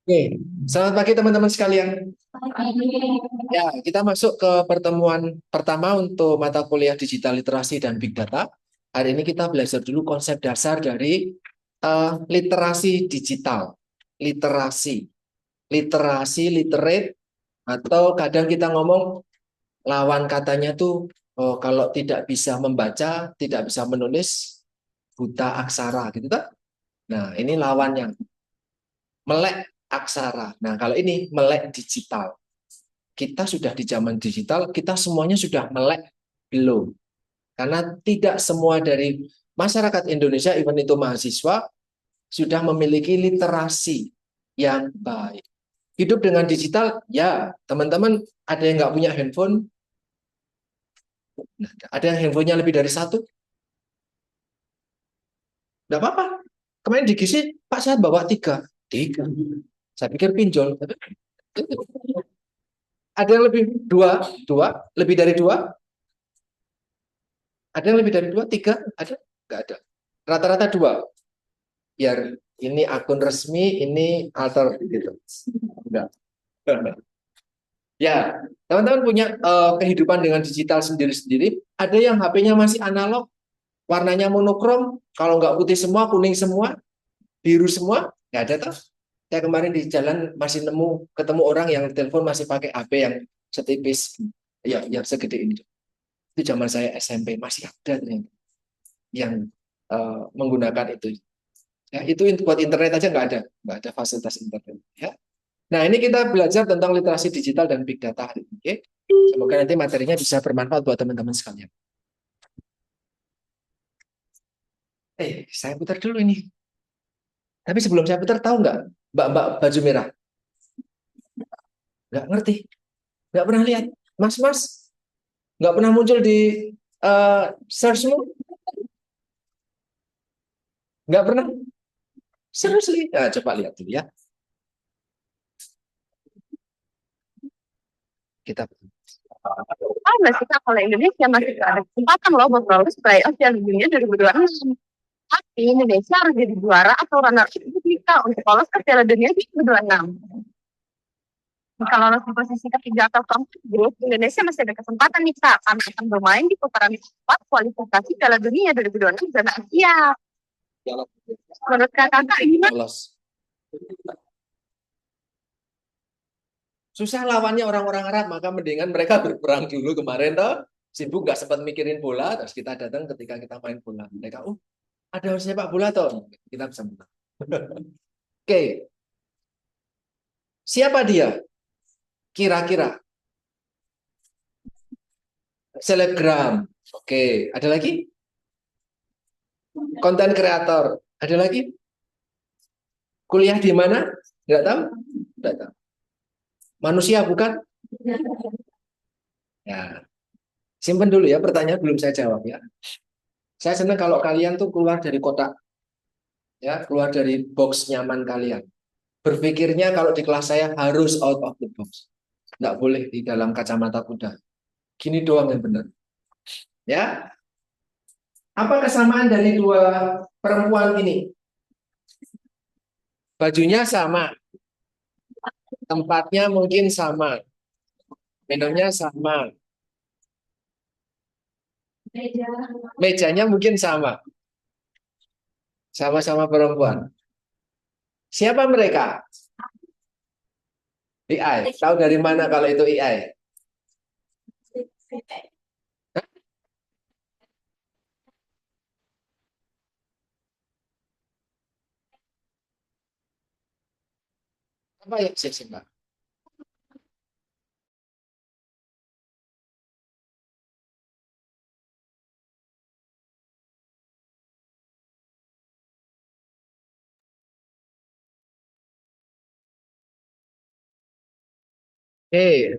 Oke, selamat pagi teman-teman sekalian. Ya, kita masuk ke pertemuan pertama untuk mata kuliah digital literasi dan big data. Hari ini kita belajar dulu konsep dasar dari literasi digital. Literasi, literate, atau kadang kita ngomong lawan katanya tuh kalau tidak bisa membaca, tidak bisa menulis, buta aksara gitu kan? Nah, ini lawannya melek aksara. Nah, kalau ini melek digital. Kita sudah di zaman digital, kita semuanya sudah melek belum? Karena tidak semua dari masyarakat Indonesia, even itu mahasiswa, sudah memiliki literasi yang baik. Hidup dengan digital, ya teman-teman ada yang nggak punya handphone, ada yang handphonenya lebih dari satu, nggak apa-apa. Kemarin di GC, Pak saya bawa tiga. Tiga. Saya pikir pinjol. Ada yang lebih dua, lebih dari dua, ada yang lebih dari dua, tiga, ada? Nggak ada. Rata-rata dua. Biar ini akun resmi, ini alter gitu. Enggak. Ya, teman-teman punya kehidupan dengan digital sendiri-sendiri. Ada yang HP-nya masih analog, warnanya monokrom, kalau nggak putih semua, kuning semua, biru semua, nggak ada tuh. Saya kemarin di jalan masih ketemu orang yang telepon masih pakai HP yang setipis, ya, yang segede ini. Itu zaman saya SMP masih ada yang menggunakan itu. Ya, itu buat internet aja nggak ada fasilitas internet. Ya. Nah, ini kita belajar tentang literasi digital dan big data hari ini. Oke? Semoga nanti materinya bisa bermanfaat buat teman-teman sekalian. Saya putar dulu ini. Tapi sebelum saya putar, tahu nggak mbak-mbak baju merah? Nggak ngerti, nggak pernah lihat. Mas-mas, nggak pernah muncul di searchmu? Nggak pernah? Seriously? Nah, coba lihat dulu ya. Kita Ah, nggak sih Kak, kalau Indonesia masih ada kesempatan loh buat lolos playoff Piala Dunia 2026. Tapi Indonesia harus jadi juara atau runner-up itu bisa untuk lolos ke Piala Dunia 2026. Jika lolos di posisi ketiga atau keempat grup, Indonesia masih ada kesempatan nih Kak, karena akan bermain di putaran keempat kualifikasi Piala Dunia 2026 zona Asia. Menurut Kakak gimana? lolos. Susah lawannya orang-orang Arab, maka mendingan mereka berperang dulu kemarin toh. Sibuk nggak sempat mikirin bola, terus kita datang ketika kita main bola. Mereka, ada sepak bola toh. Kita bisa menang. Oke, siapa dia? Kira-kira selebgram. Oke, ada lagi? Konten kreator. Ada lagi? Kuliah di mana? Nggak tahu? Nggak tahu. Manusia bukan? Ya, simpen dulu ya pertanyaan belum saya jawab ya. Saya senang kalau kalian tuh keluar dari kotak, ya, keluar dari box nyaman kalian. Berpikirnya kalau di kelas saya harus out of the box. Nggak boleh di dalam kacamata kuda. Gini doang yang benar. Ya, apa kesamaan dari dua perempuan ini? Bajunya sama, tempatnya mungkin sama, minumnya sama, mejanya mungkin sama, sama-sama perempuan. Siapa mereka? AI. Tahu dari mana kalau itu AI? Apa ya sih, Mbak?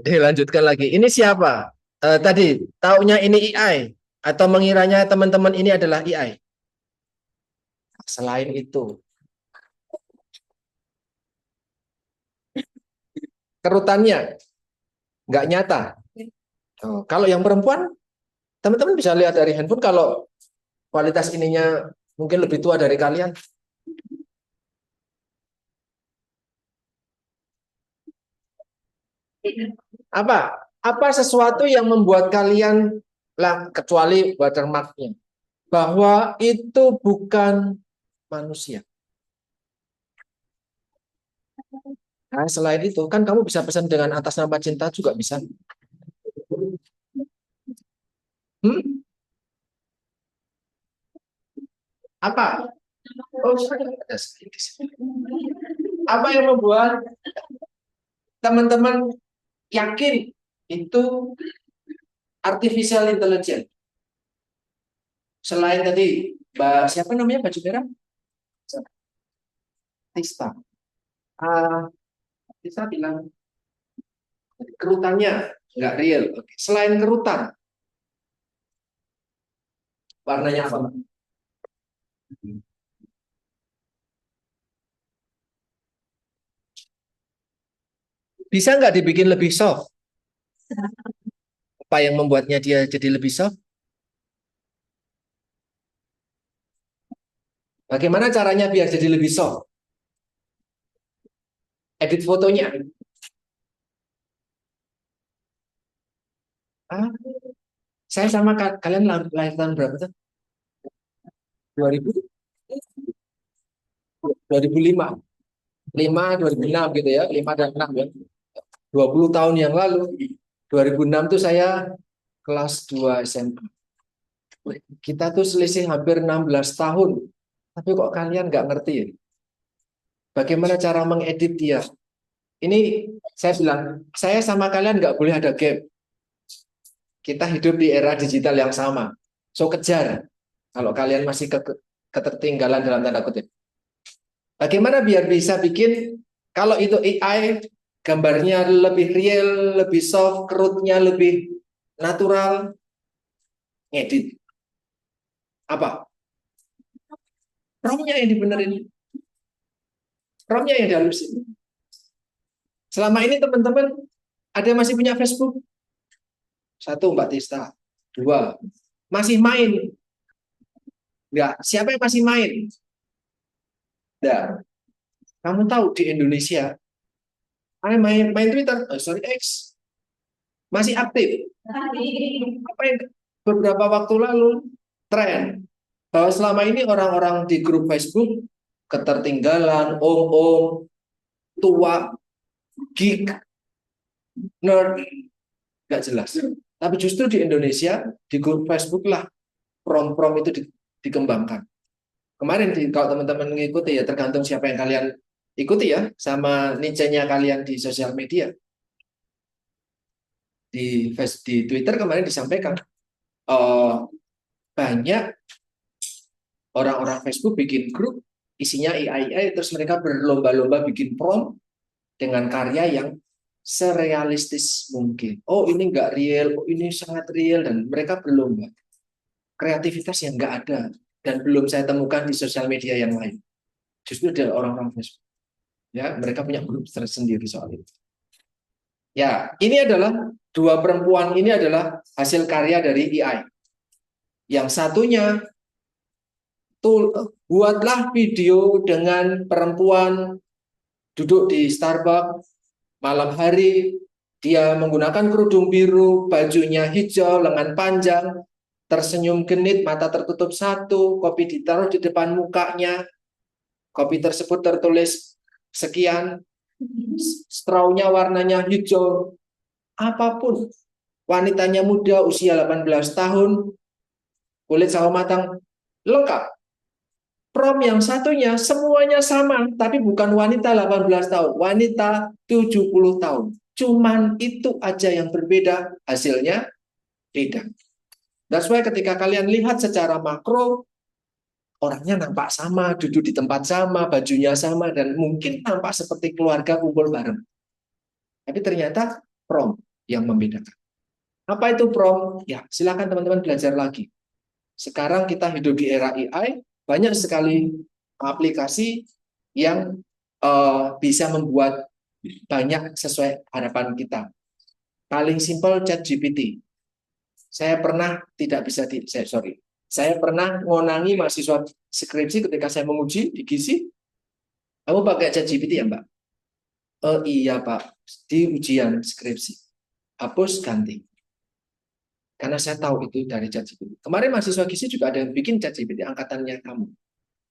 Dilanjutkan lagi. Ini siapa? Tadi taunya ini AI atau mengiranya teman-teman ini adalah AI? Selain itu, kerutannya nggak nyata. Kalau yang perempuan, teman-teman bisa lihat dari handphone kalau kualitas ininya mungkin lebih tua dari kalian. Apa? Apa sesuatu yang membuat kalian lah kecuali watermarknya bahwa itu bukan manusia. Nah, selain itu kan kamu bisa pesan dengan atas nama cinta juga bisa. Hmm? Apa? Oh, ada sedikit. Apa yang membuat teman-teman yakin itu artificial intelligence? Selain tadi, siapa namanya baju merah? Tista. Ah, Tista bilang kerutannya nggak real. Oke. Selain kerutan, warnanya apa? Bisa nggak dibikin lebih soft? Apa yang membuatnya dia jadi lebih soft? Bagaimana caranya biar jadi lebih soft? Edit fotonya. Ah, saya sama kalian lahir tahun berapa tuh? 2000, 2005. 2006 gitu ya. 5 dan 6 ya. 20 tahun yang lalu. 2006 tuh saya kelas 2 SMA. Kita tuh selisih hampir 16 tahun. Tapi kok kalian nggak ngerti ya? Bagaimana cara mengedit dia? Ini saya bilang, saya sama kalian nggak boleh ada gap. Kita hidup di era digital yang sama. So kejar. Kalau kalian masih ketertinggalan dalam tanda kutip. Bagaimana biar bisa bikin kalau itu AI gambarnya lebih real, lebih soft, kerutnya lebih natural, ngedit. Apa? Promnya yang dibenerin, promnya yang dihalusin. Selama ini teman-teman ada yang masih punya Facebook? Satu, Mbak Tista. Dua, masih main? Enggak. Siapa yang masih main? Enggak. Kamu tahu di Indonesia, ada main Twitter, sorry X, masih aktif. Apa yang beberapa waktu lalu tren bahwa selama ini orang-orang di grup Facebook ketertinggalan, om-om, tua, geek, nerd, nggak jelas. Tapi justru di Indonesia di grup Facebook lah prom-prom itu dikembangkan. Kemarin kalau teman-teman mengikuti ya tergantung siapa yang kalian ikuti ya sama niche-nya kalian di sosial media. Di Twitter kemarin disampaikan banyak orang-orang Facebook bikin grup isinya AI terus mereka berlomba-lomba bikin prom dengan karya yang serealistis mungkin. Oh ini nggak real, oh ini sangat real dan mereka berlomba. Kreativitas yang nggak ada dan belum saya temukan di sosial media yang lain. Justru dari orang-orang Facebook. Ya, mereka punya grup tersendiri soal itu. Ya, ini adalah dua perempuan ini adalah hasil karya dari AI. Yang satunya buatlah video dengan perempuan duduk di Starbucks malam hari, dia menggunakan kerudung biru, bajunya hijau, lengan panjang, tersenyum genit, mata tertutup satu, kopi ditaruh di depan mukanya, kopi tersebut tertulis sekian, strawnya warnanya hijau, apapun. Wanitanya muda, usia 18 tahun, kulit sawo matang, lengkap. Prom yang satunya semuanya sama, tapi bukan wanita 18 tahun, wanita 70 tahun. Cuman itu aja yang berbeda, hasilnya beda. That's why ketika kalian lihat secara makro, orangnya nampak sama, duduk di tempat sama, bajunya sama, dan mungkin nampak seperti keluarga kumpul bareng. Tapi ternyata prom yang membedakan. Apa itu prom? Ya, silakan teman-teman belajar lagi. Sekarang kita hidup di era AI, banyak sekali aplikasi yang bisa membuat banyak sesuai harapan kita. Paling simpel ChatGPT. Saya pernah tidak bisa saya pernah ngonangi mahasiswa skripsi ketika saya menguji di GISI. Kamu pakai ChatGPT ya, Mbak? Oh iya, Pak. di ujian skripsi. Hapus, ganti. Karena saya tahu itu dari ChatGPT. Kemarin mahasiswa gizi juga ada yang bikin ChatGPT angkatannya kamu.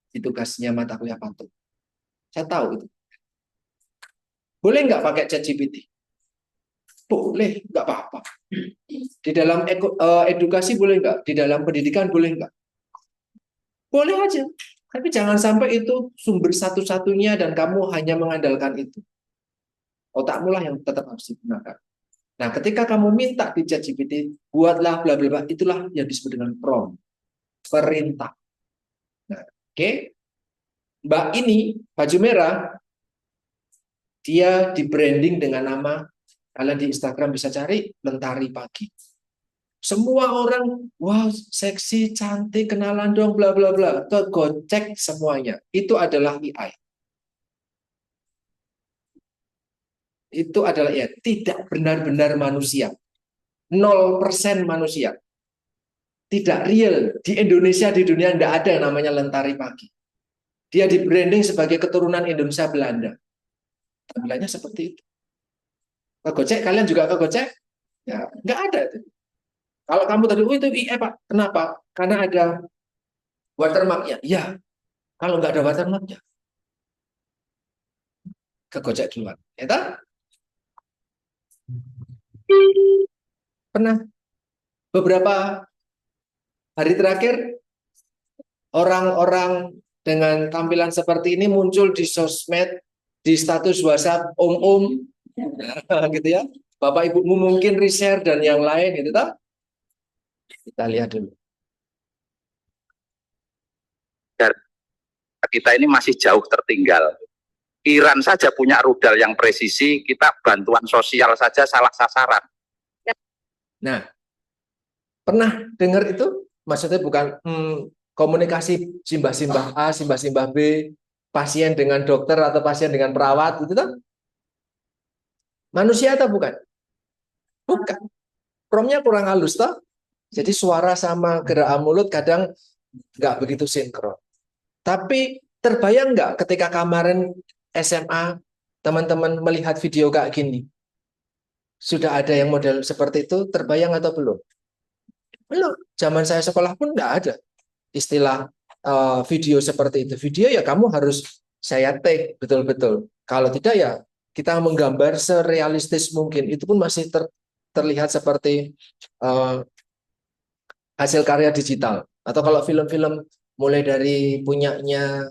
Di tugasnya mata kuliah patuh. Saya tahu itu. Boleh nggak pakai ChatGPT? Boleh, nggak apa-apa. Di dalam edukasi boleh nggak? Di dalam pendidikan boleh nggak? Boleh aja. Tapi jangan sampai itu sumber satu-satunya dan kamu hanya mengandalkan itu. Otakmu lah yang tetap harus digunakan. Nah, ketika kamu minta di ChatGPT, buatlah bla bla bla, itulah yang disebut dengan prompt, perintah. Nah, oke. Mbak ini baju merah, dia di branding dengan nama, kalian di Instagram bisa cari Lentari Pagi. Semua orang, wow, seksi, cantik, kenalan dong, bla bla bla. Kegocek semuanya. Itu adalah AI. Itu adalah ya tidak benar-benar manusia. 0% manusia. Tidak real. Di Indonesia, di dunia tidak ada yang namanya Lentari Pagi. Dia di branding sebagai keturunan Indonesia Belanda. Tampilannya seperti itu. Kegocek, kalian juga kegocek? Ya, nggak ada itu. Kalau kamu tadi, oh itu IE Pak, kenapa? Karena ada watermarknya. Ya, kalau nggak ada watermarknya, kegocek duluan. Ya, tak? Pernah beberapa hari terakhir orang-orang dengan tampilan seperti ini muncul di sosmed, di status WhatsApp, om-om, gitu ya. Bapak ibumu mungkin reshare dan yang lain, gitu tak? Kita lihat dulu. Kita ini masih jauh tertinggal. Iran saja punya rudal yang presisi, kita bantuan sosial saja salah sasaran. Nah, pernah dengar itu? Maksudnya bukan komunikasi simbah-simbah A, simbah-simbah B, pasien dengan dokter atau pasien dengan perawat, itu kan? Manusia atau bukan? Bukan. Promnya kurang halus, toh? Jadi suara sama gerakan mulut kadang nggak begitu sinkron. Tapi terbayang nggak ketika kemarin SMA teman-teman melihat video kayak gini? Sudah ada yang model seperti itu, terbayang atau belum? Belum. Zaman saya sekolah pun nggak ada istilah video seperti itu. Video ya kamu harus saya take betul-betul. Kalau tidak ya kita menggambar serealistis mungkin. Itu pun masih terlihat seperti hasil karya digital. Atau kalau film-film mulai dari punyanya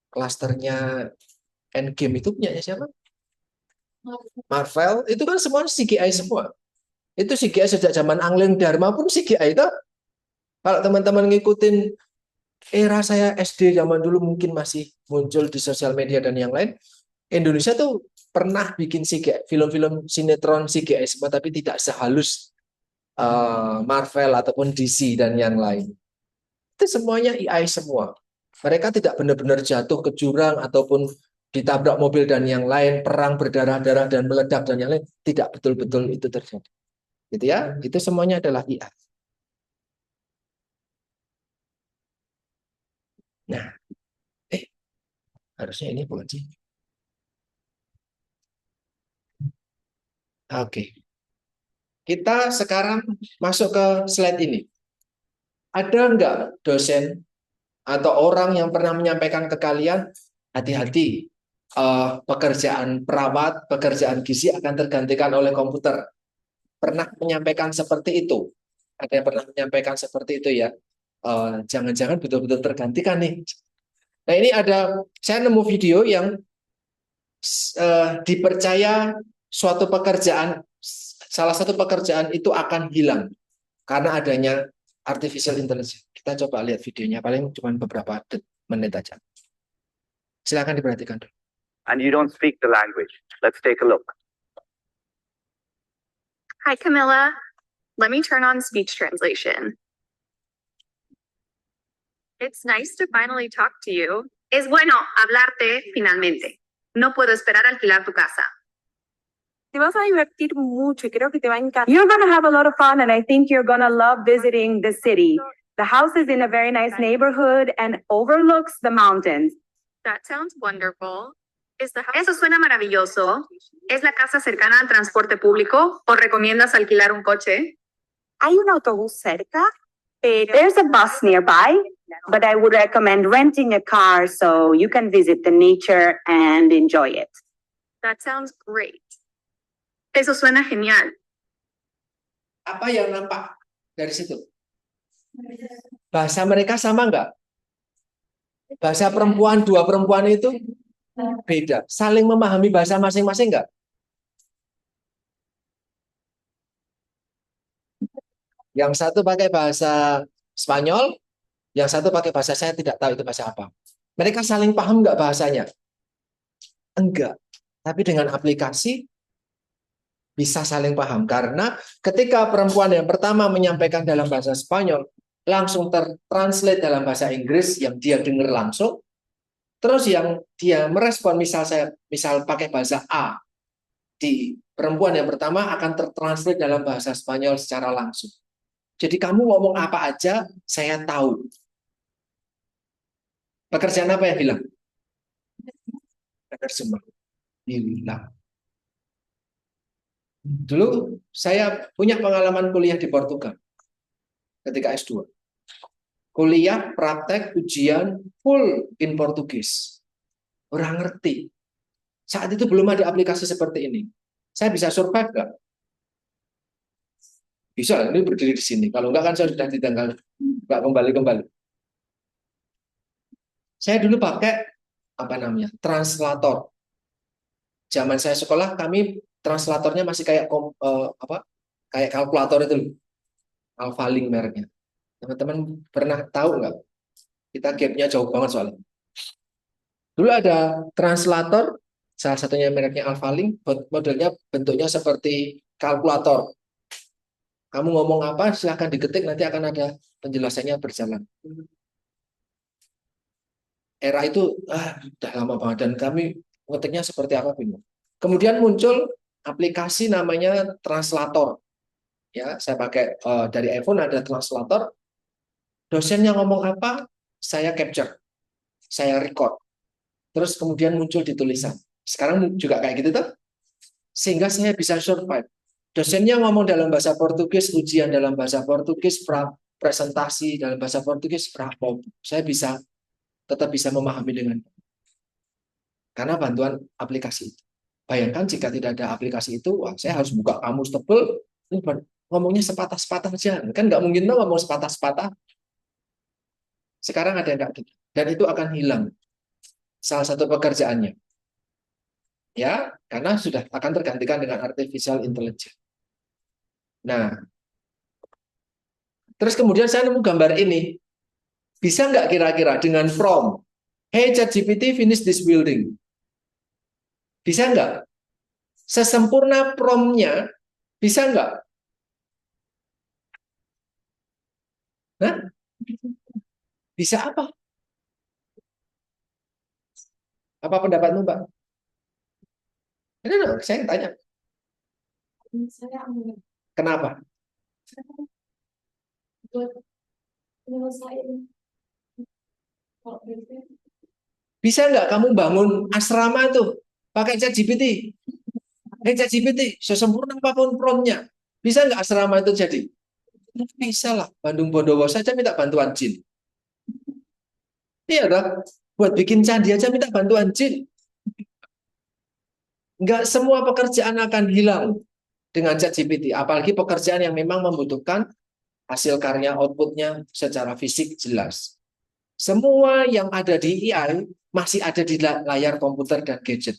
klasternya Endgame itu punyanya siapa? Marvel. Itu kan semua CGI semua. Itu CGI sejak zaman Angling Dharma pun CGI itu. Kalau teman-teman ngikutin era saya SD zaman dulu mungkin masih muncul di sosial media dan yang lain. Indonesia tuh pernah bikin CGI, film-film sinetron CGI semua, tapi tidak sehalus Marvel ataupun DC dan yang lain. Itu semuanya AI semua. Mereka tidak benar-benar jatuh ke jurang ataupun ditabrak mobil dan yang lain, perang berdarah-darah dan meledak dan yang lain. Tidak betul-betul itu terjadi. Gitu ya, itu semuanya adalah IA. Nah, harusnya ini bukan sih. Oke. Kita sekarang masuk ke slide ini. Ada nggak dosen atau orang yang pernah menyampaikan ke kalian, hati-hati, pekerjaan perawat, pekerjaan gizi akan tergantikan oleh komputer. Pernah menyampaikan seperti itu? Ada yang pernah menyampaikan seperti itu ya? Jangan-jangan betul-betul tergantikan nih. Nah ini ada, saya nemu video yang dipercaya suatu pekerjaan, salah satu pekerjaan itu akan hilang karena adanya artificial intelligence. Kita coba lihat videonya, paling cuma beberapa menit aja. Silakan diperhatikan dulu. And you don't speak the language. Let's take a look. Hi, Camilla. Let me turn on speech translation. It's nice to finally talk to you. Es bueno hablarte finalmente. No puedo esperar a alquilar tu casa. Te vas a divertir mucho y creo que te va a encantar. You're going to have a lot of fun and I think you're going to love visiting the city. The house is in a very nice neighborhood and overlooks the mountains. That sounds wonderful. Eso suena maravilloso. ¿Es la casa cercana al transporte público o recomiendas alquilar un coche? Hay un autobús cerca. There's a bus nearby, but I would recommend renting a car so you can visit the nature and enjoy it. That sounds great. Eso suena genial. Apa yang nampak dari situ? Bahasa mereka sama nggak? Bahasa perempuan, dua perempuan itu beda. Saling memahami bahasa masing-masing nggak? Yang satu pakai bahasa Spanyol, yang satu pakai bahasa saya tidak tahu itu bahasa apa. Mereka saling paham nggak bahasanya? Enggak. Tapi dengan aplikasi bisa saling paham. Karena ketika perempuan yang pertama menyampaikan dalam bahasa Spanyol, langsung tertranslate dalam bahasa Inggris yang dia dengar langsung. Terus yang dia merespon, misal pakai bahasa A, di perempuan yang pertama akan tertranslate dalam bahasa Spanyol secara langsung. Jadi kamu ngomong apa aja, saya tahu. Pekerjaan apa yang hilang? Penerjemah. Hilang. Dulu saya punya pengalaman kuliah di Portugal ketika S2. Kuliah, praktek, ujian, full in Portugis. Orang ngerti. Saat itu belum ada aplikasi seperti ini. Saya bisa survive nggak? Bisa, ini berdiri di sini. Kalau enggak kan saya sudah ditanggal, nggak kembali-kembali. Saya dulu pakai apa namanya, translator. Zaman saya sekolah, kami translatornya masih kayak kayak kalkulator itu, Alphalink mereknya. Teman-teman pernah tahu nggak? Kita gapnya jauh banget soalnya. Dulu ada translator, salah satunya mereknya Alphalink, modelnya bentuknya seperti kalkulator. Kamu ngomong apa, silahkan diketik, nanti akan ada penjelasannya berjalan. Era itu udah lama banget, dan kami ngetiknya seperti apa bingung. Kemudian muncul aplikasi namanya translator. Ya, saya pakai dari iPhone ada translator. Dosennya ngomong apa, saya capture, saya record. Terus kemudian muncul di tulisan. Sekarang juga kayak gitu tuh. Sehingga saya bisa survive. Dosennya ngomong dalam bahasa Portugis, ujian dalam bahasa Portugis, presentasi dalam bahasa Portugis, saya tetap bisa memahami dengan karena bantuan aplikasi itu. Bayangkan jika tidak ada aplikasi itu, wah, saya harus buka kamus tebel, ngomongnya sepatah-sepatah aja. Kan nggak mungkin dong ngomong sepatah-sepatah. Sekarang ada yang nggak gitu. Dan itu akan hilang. Salah satu pekerjaannya. Ya, karena sudah akan tergantikan dengan artificial intelligence. Nah, terus kemudian saya nemu gambar ini. Bisa nggak kira-kira dengan prompt, hey ChatGPT finish this building. Bisa nggak? Sesempurna promptnya, bisa nggak? Nah, bisa apa? Apa pendapatmu, Mbak? Ini saya tanya. Kenapa? Bisa nggak kamu bangun asrama tuh pakai ChatGPT? ChatGPT, sesempurna apapun promptnya, bisa nggak asrama itu jadi? Bisa lah. Bandung Bondowo saja minta bantuan jin. Iya dong. Buat bikin candi aja minta bantuan jin. Nggak semua pekerjaan akan hilang dengan ChatGPT. Apalagi pekerjaan yang memang membutuhkan hasil karya outputnya secara fisik jelas. Semua yang ada di AI masih ada di layar komputer dan gadget.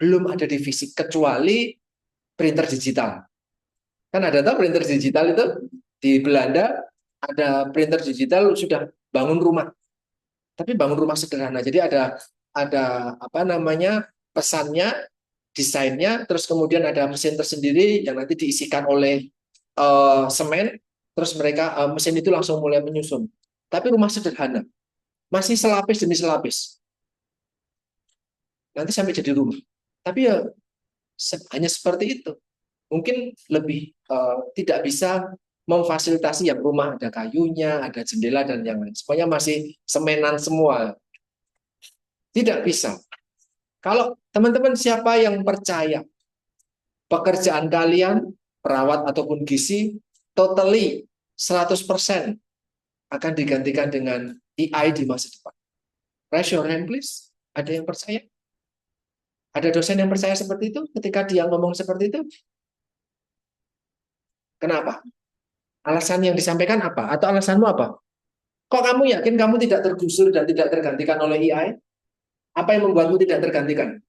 Belum ada di fisik, kecuali printer digital. Kan ada tuh printer digital itu di Belanda, ada printer digital sudah bangun rumah. Tapi bangun rumah sederhana. Jadi ada apa namanya pesannya, desainnya, terus kemudian ada mesin tersendiri yang nanti diisikan oleh semen, terus mereka mesin itu langsung mulai menyusun. Tapi rumah sederhana, masih selapis demi selapis. Nanti sampai jadi rumah. Tapi ya hanya seperti itu. Mungkin lebih tidak bisa memfasilitasi yang rumah ada kayunya, ada jendela dan yang lain. Semuanya masih semenan semua. Tidak bisa. Kalau teman-teman siapa yang percaya pekerjaan kalian, perawat ataupun gizi, totally 100% akan digantikan dengan AI di masa depan. Raise your hand, please. Ada yang percaya? Ada dosen yang percaya seperti itu ketika dia ngomong seperti itu? Kenapa? Alasan yang disampaikan apa? Atau alasanmu apa? Kok kamu yakin kamu tidak tergusur dan tidak tergantikan oleh AI? Apa yang membuatmu tidak tergantikan?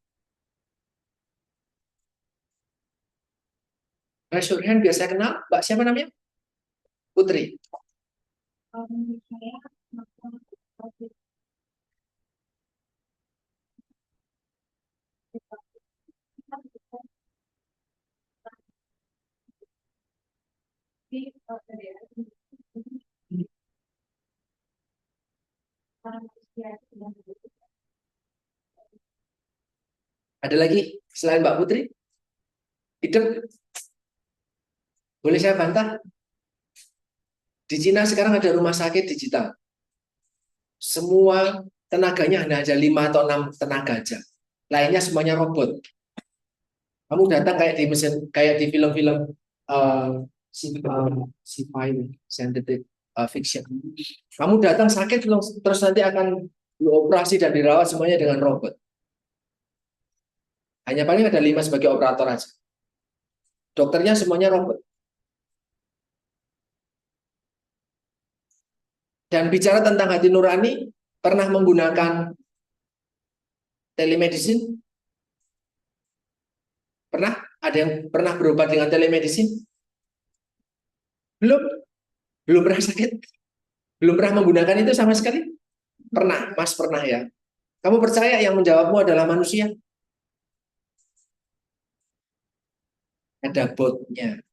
Raise your hand, biar saya kenal. Mbak siapa namanya? Putri. Ada lagi selain Mbak Putri? Hidup? Boleh saya bantah? Di Cina sekarang ada rumah sakit digital. Semua tenaganya hanya ada 5 atau 6 tenaga aja. Lainnya semuanya robot. Kamu datang kayak di mesin, kayak di film-film sci-fi, scientific fiction. Kamu datang sakit terus nanti akan dioperasi dan dirawat semuanya dengan robot. Hanya paling ada 5 sebagai operator aja. Dokternya semuanya robot. Dan bicara tentang hati nurani, pernah menggunakan telemedicine? Pernah? Ada yang pernah berobat dengan telemedicine? Belum? Belum pernah sakit? Belum pernah menggunakan itu sama sekali? Pernah, Mas pernah ya. Kamu percaya yang menjawabmu adalah manusia? Ada botnya.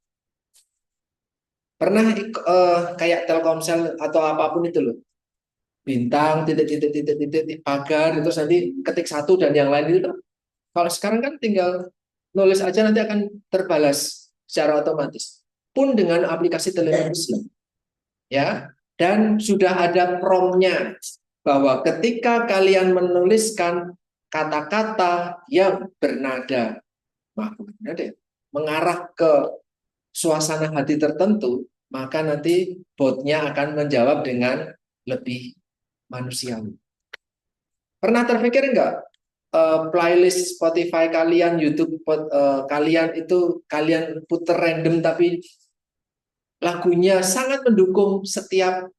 Pernah kayak Telkomsel atau apapun itu loh. Bintang, titik, pagar, itu nanti ketik satu dan yang lain itu. Kalau sekarang kan tinggal nulis aja nanti akan terbalas secara otomatis. Pun dengan aplikasi telemedicine. Ya, dan sudah ada prompt-nya bahwa ketika kalian menuliskan kata-kata yang bernada mengarah ke suasana hati tertentu, maka nanti botnya akan menjawab dengan lebih manusiawi. Pernah terpikir enggak playlist Spotify kalian, YouTube kalian itu kalian puter random tapi lagunya sangat mendukung setiap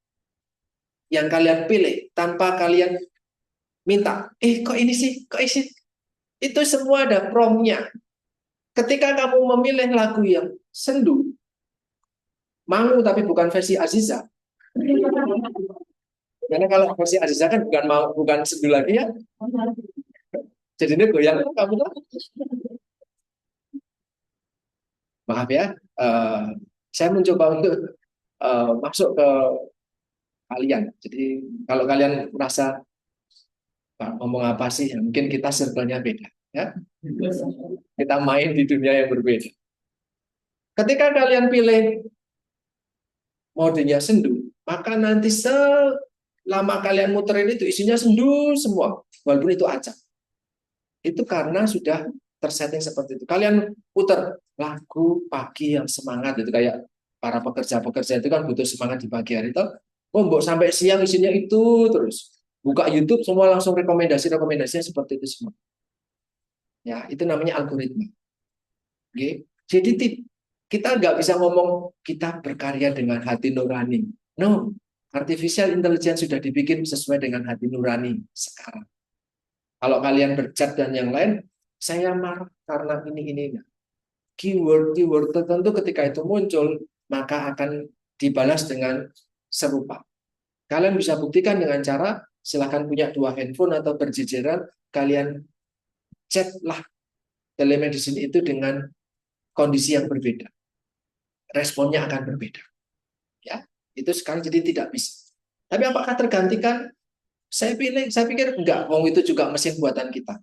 yang kalian pilih tanpa kalian minta. Kok ini sih? Kok ini sih? Itu semua ada prompt-nya. Ketika kamu memilih lagu yang sendu, Mangu tapi bukan versi Aziza. Karena kalau versi Aziza kan bukan sendu lagi ya. Jadi ini goyang kamu kan. Maaf ya, saya mencoba untuk masuk ke kalian. Jadi kalau kalian merasa ngomong apa sih, mungkin kita circle-nya beda. Ya, kita main di dunia yang berbeda. Ketika kalian pilih modenya sendu, maka nanti selama kalian muterin itu isinya sendu semua, walaupun itu acak. Itu karena sudah tersetting seperti itu. Kalian putar lagu pagi yang semangat, itu kayak para pekerja-pekerja itu kan butuh semangat di pagi hari itu. Mbok sampai siang isinya itu terus. Buka YouTube semua langsung rekomendasinya seperti itu semua. Ya, itu namanya algoritma. Oke. Jadi kita nggak bisa ngomong kita berkarya dengan hati nurani. No, artificial intelligence sudah dibikin sesuai dengan hati nurani sekarang. Kalau kalian berchat dan yang lain, saya marah karena ini. Keyword tertentu ketika itu muncul, maka akan dibalas dengan serupa. Kalian bisa buktikan dengan cara, silahkan punya 2 handphone atau berjejeran, kalian chatlah telemedicine itu dengan kondisi yang berbeda. Responnya akan berbeda. Ya, itu sekarang jadi tidak bisa. Tapi apakah tergantikan? Saya pikir enggak. Itu juga mesin buatan kita.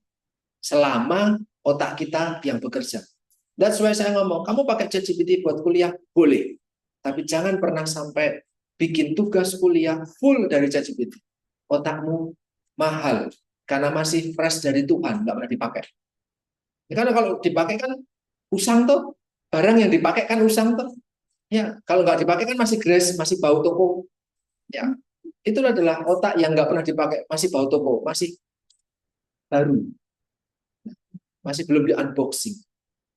Selama otak kita yang bekerja. That's why saya ngomong, kamu pakai ChatGPT buat kuliah boleh, tapi jangan pernah sampai bikin tugas kuliah full dari ChatGPT. Otakmu mahal. karena masih fresh dari Tuhan, nggak pernah dipakai. Ya, karena kalau dipakai kan usang tuh, barang yang dipakai kan usang tuh. Ya, kalau nggak dipakai kan masih gres, masih bau toko. Ya, itu adalah otak yang nggak pernah dipakai, masih bau toko, masih baru, masih belum di unboxing.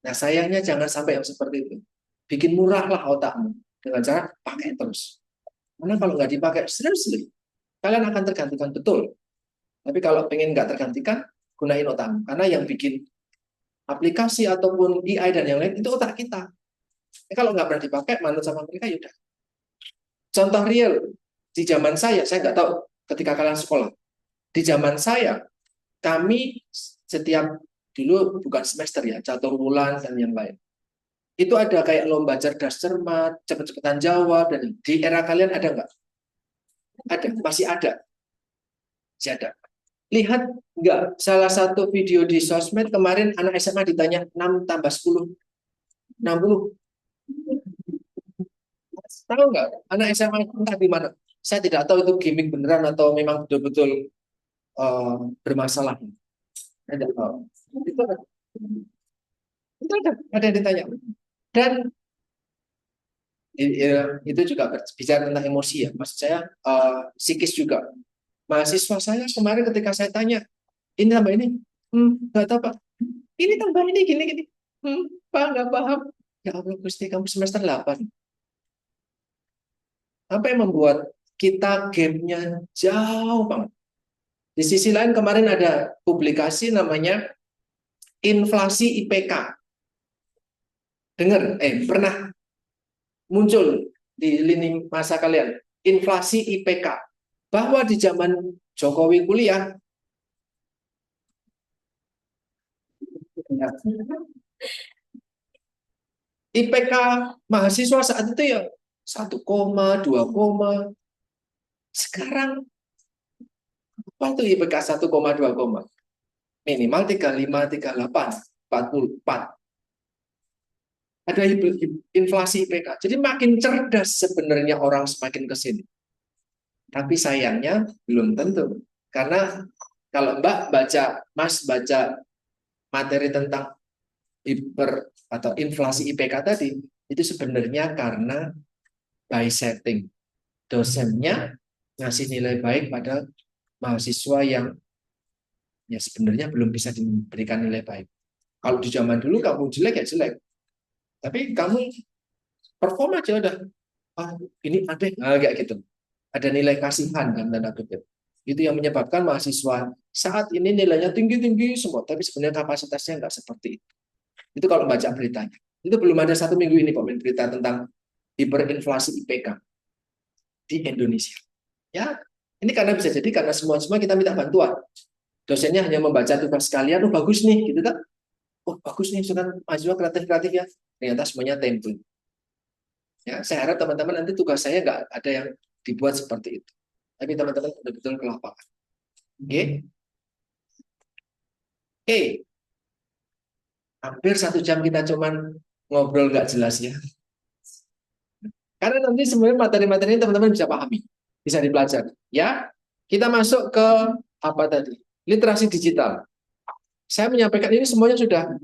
Nah, sayangnya jangan sampai yang seperti itu. Bikin murahlah otakmu dengan cara pakai terus. Karena kalau nggak dipakai, seriously, kalian akan tergantikan betul. Tapi kalau pengen nggak tergantikan, gunain otakmu. Karena yang bikin aplikasi ataupun AI dan yang lain itu otak kita. Kalau nggak pernah dipakai, manut sama mereka, ya udah. Contoh real, di zaman saya nggak tahu ketika kalian sekolah. Di zaman saya, kami setiap dulu bukan semester ya, catur bulan dan yang lain. Itu ada kayak lomba cerdas cermat, cepet-cepetan jawab, dan di era kalian ada nggak? Ada, masih ada. Masih ada. Lihat nggak salah satu video di sosmed kemarin anak SMA ditanya 6 tambah 10, 60. Tahu nggak anak SMA entah di mana? Saya tidak tahu itu gimmick beneran atau memang betul-betul bermasalah. Saya tidak tahu. Itu ada yang ditanya. Dan itu juga bicara tentang emosi ya. Maksud saya psikis juga. Mahasiswa saya kemarin ketika saya tanya, ini tambah ini, nggak tahu Pak. Ini tambah ini gini-gini. Pak nggak paham. Ya Allah Gusti, kamu semester 8. Apa yang membuat kita gap-nya jauh banget. Di sisi lain kemarin ada publikasi namanya inflasi IPK. Dengar, pernah muncul di lini masa kalian, inflasi IPK. Bahwa di zaman Jokowi kuliah, IPK mahasiswa saat itu ya 1, 2. Sekarang apa itu IPK 1,2? Minimal 35, 38, 44. Ada inflasi IPK. Jadi makin cerdas sebenarnya orang semakin ke sini. Tapi sayangnya belum tentu. Karena kalau Mas baca materi tentang atau inflasi IPK tadi, itu sebenarnya karena by setting. Dosennya ngasih nilai baik pada mahasiswa yang ya sebenarnya belum bisa diberikan nilai baik. Kalau di zaman dulu kamu jelek ya jelek. Tapi kamu perform aja udah. Ini ada kayak gitu. Ada nilai kasihan dalam tanda kutip. Itu yang menyebabkan mahasiswa saat ini nilainya tinggi-tinggi semua, tapi sebenarnya kapasitasnya nggak seperti itu. Itu kalau baca beritanya. Itu belum ada 1 minggu ini Pak berita tentang hiperinflasi IPK di Indonesia. Ya, ini karena bisa jadi karena semua kita minta bantuan. Dosennya hanya membaca tugas kalian, bagus nih, gitu kan? Bagus nih, kan mahasiswa kreatif ya. Ternyata semuanya template. Ya, saya harap teman-teman nanti tugas saya nggak ada yang dibuat seperti itu. Tapi teman-teman betul-betul ke lapangan. Oke? Oke. Hampir 1 jam kita cuman ngobrol nggak jelas ya. Karena nanti sebenarnya materi-materi ini teman-teman bisa pahami, bisa dipelajari. Ya, kita masuk ke apa tadi? Literasi digital. Saya menyampaikan ini semuanya sudah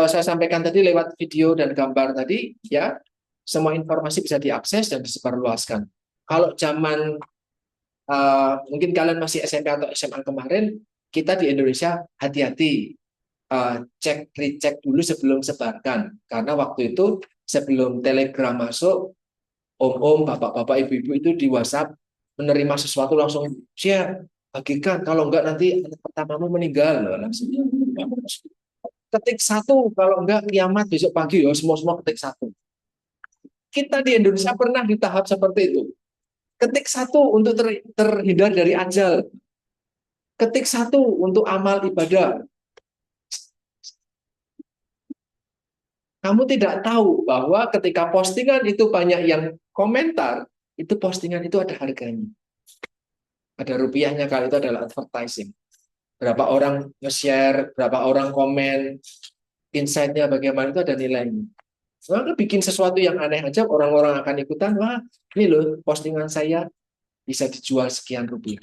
saya sampaikan tadi lewat video dan gambar tadi. Ya, semua informasi bisa diakses dan disebarluaskan. Kalau zaman mungkin kalian masih SMP atau SMA kemarin, kita di Indonesia hati-hati. Recheck dulu sebelum sebarkan. Karena waktu itu sebelum Telegram masuk, om-om, bapak-bapak, ibu-ibu itu di WhatsApp menerima sesuatu langsung share, bagikan. Kalau enggak nanti anak pertamamu meninggal. Langsung ketik 1, kalau enggak kiamat besok pagi ya semua ketik 1. Kita di Indonesia pernah di tahap seperti itu. Ketik 1 untuk terhindar dari ajal. Ketik 1 untuk amal ibadah. Kamu tidak tahu bahwa ketika postingan itu banyak yang komentar, itu postingan itu ada harganya. Ada rupiahnya kalau itu adalah advertising. Berapa orang nge-share, berapa orang komen, insight-nya bagaimana itu ada nilainya. Maka bikin sesuatu yang aneh aja, orang-orang akan ikutan, wah ini loh postingan saya bisa dijual sekian rupiah.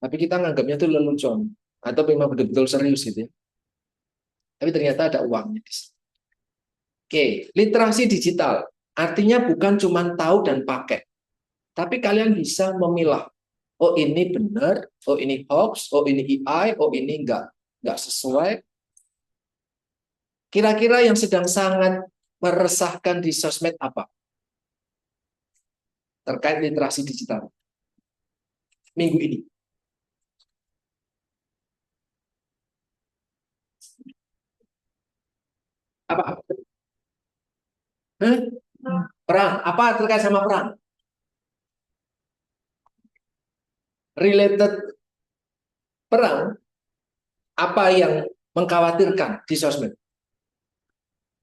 Tapi kita nganggapnya itu lelucon atau memang betul-betul serius gitu ya. Tapi ternyata ada uangnya di situ. Oke, literasi digital artinya bukan cuma tahu dan pakai, tapi kalian bisa memilah. Oh ini benar, oh ini hoax, oh ini AI, oh ini enggak sesuai. Kira-kira yang sedang sangat meresahkan di sosmed apa? Terkait literasi digital. Minggu ini. Apa? Hah? Perang. Apa terkait sama perang? Related perang. Apa yang mengkhawatirkan di sosmed?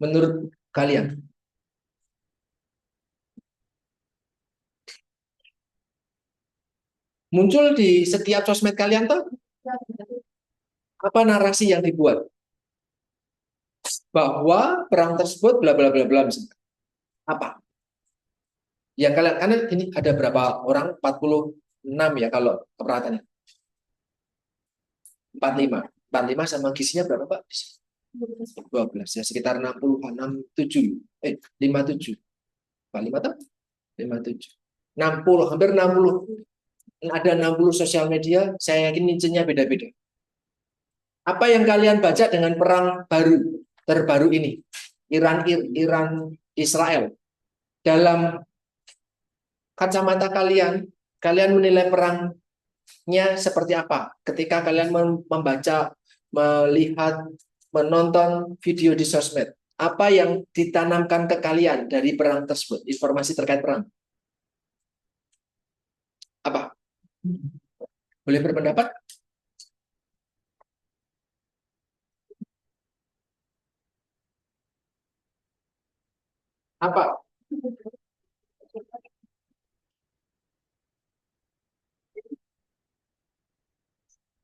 Menurut kalian? Muncul di setiap sosmed kalian tuh? Apa narasi yang dibuat? Bahwa perang tersebut bla bla bla bla misalnya. Apa? Yang kalian, karena ini ada berapa orang? 46 ya kalau keperatannya. 45 sama gizinya berapa Pak? 12 ya, sekitar 67 57. Pak 5 atau 57. 60, hampir 60. Ada 60 sosial media, saya yakin niche-nya beda-beda. Apa yang kalian baca dengan perang terbaru ini? Iran Israel. Dalam kacamata kalian menilai perangnya seperti apa? Ketika kalian membaca, melihat, menonton video di sosmed, apa yang ditanamkan ke kalian dari perang tersebut? Informasi terkait perang. Apa? Boleh berpendapat? Apa?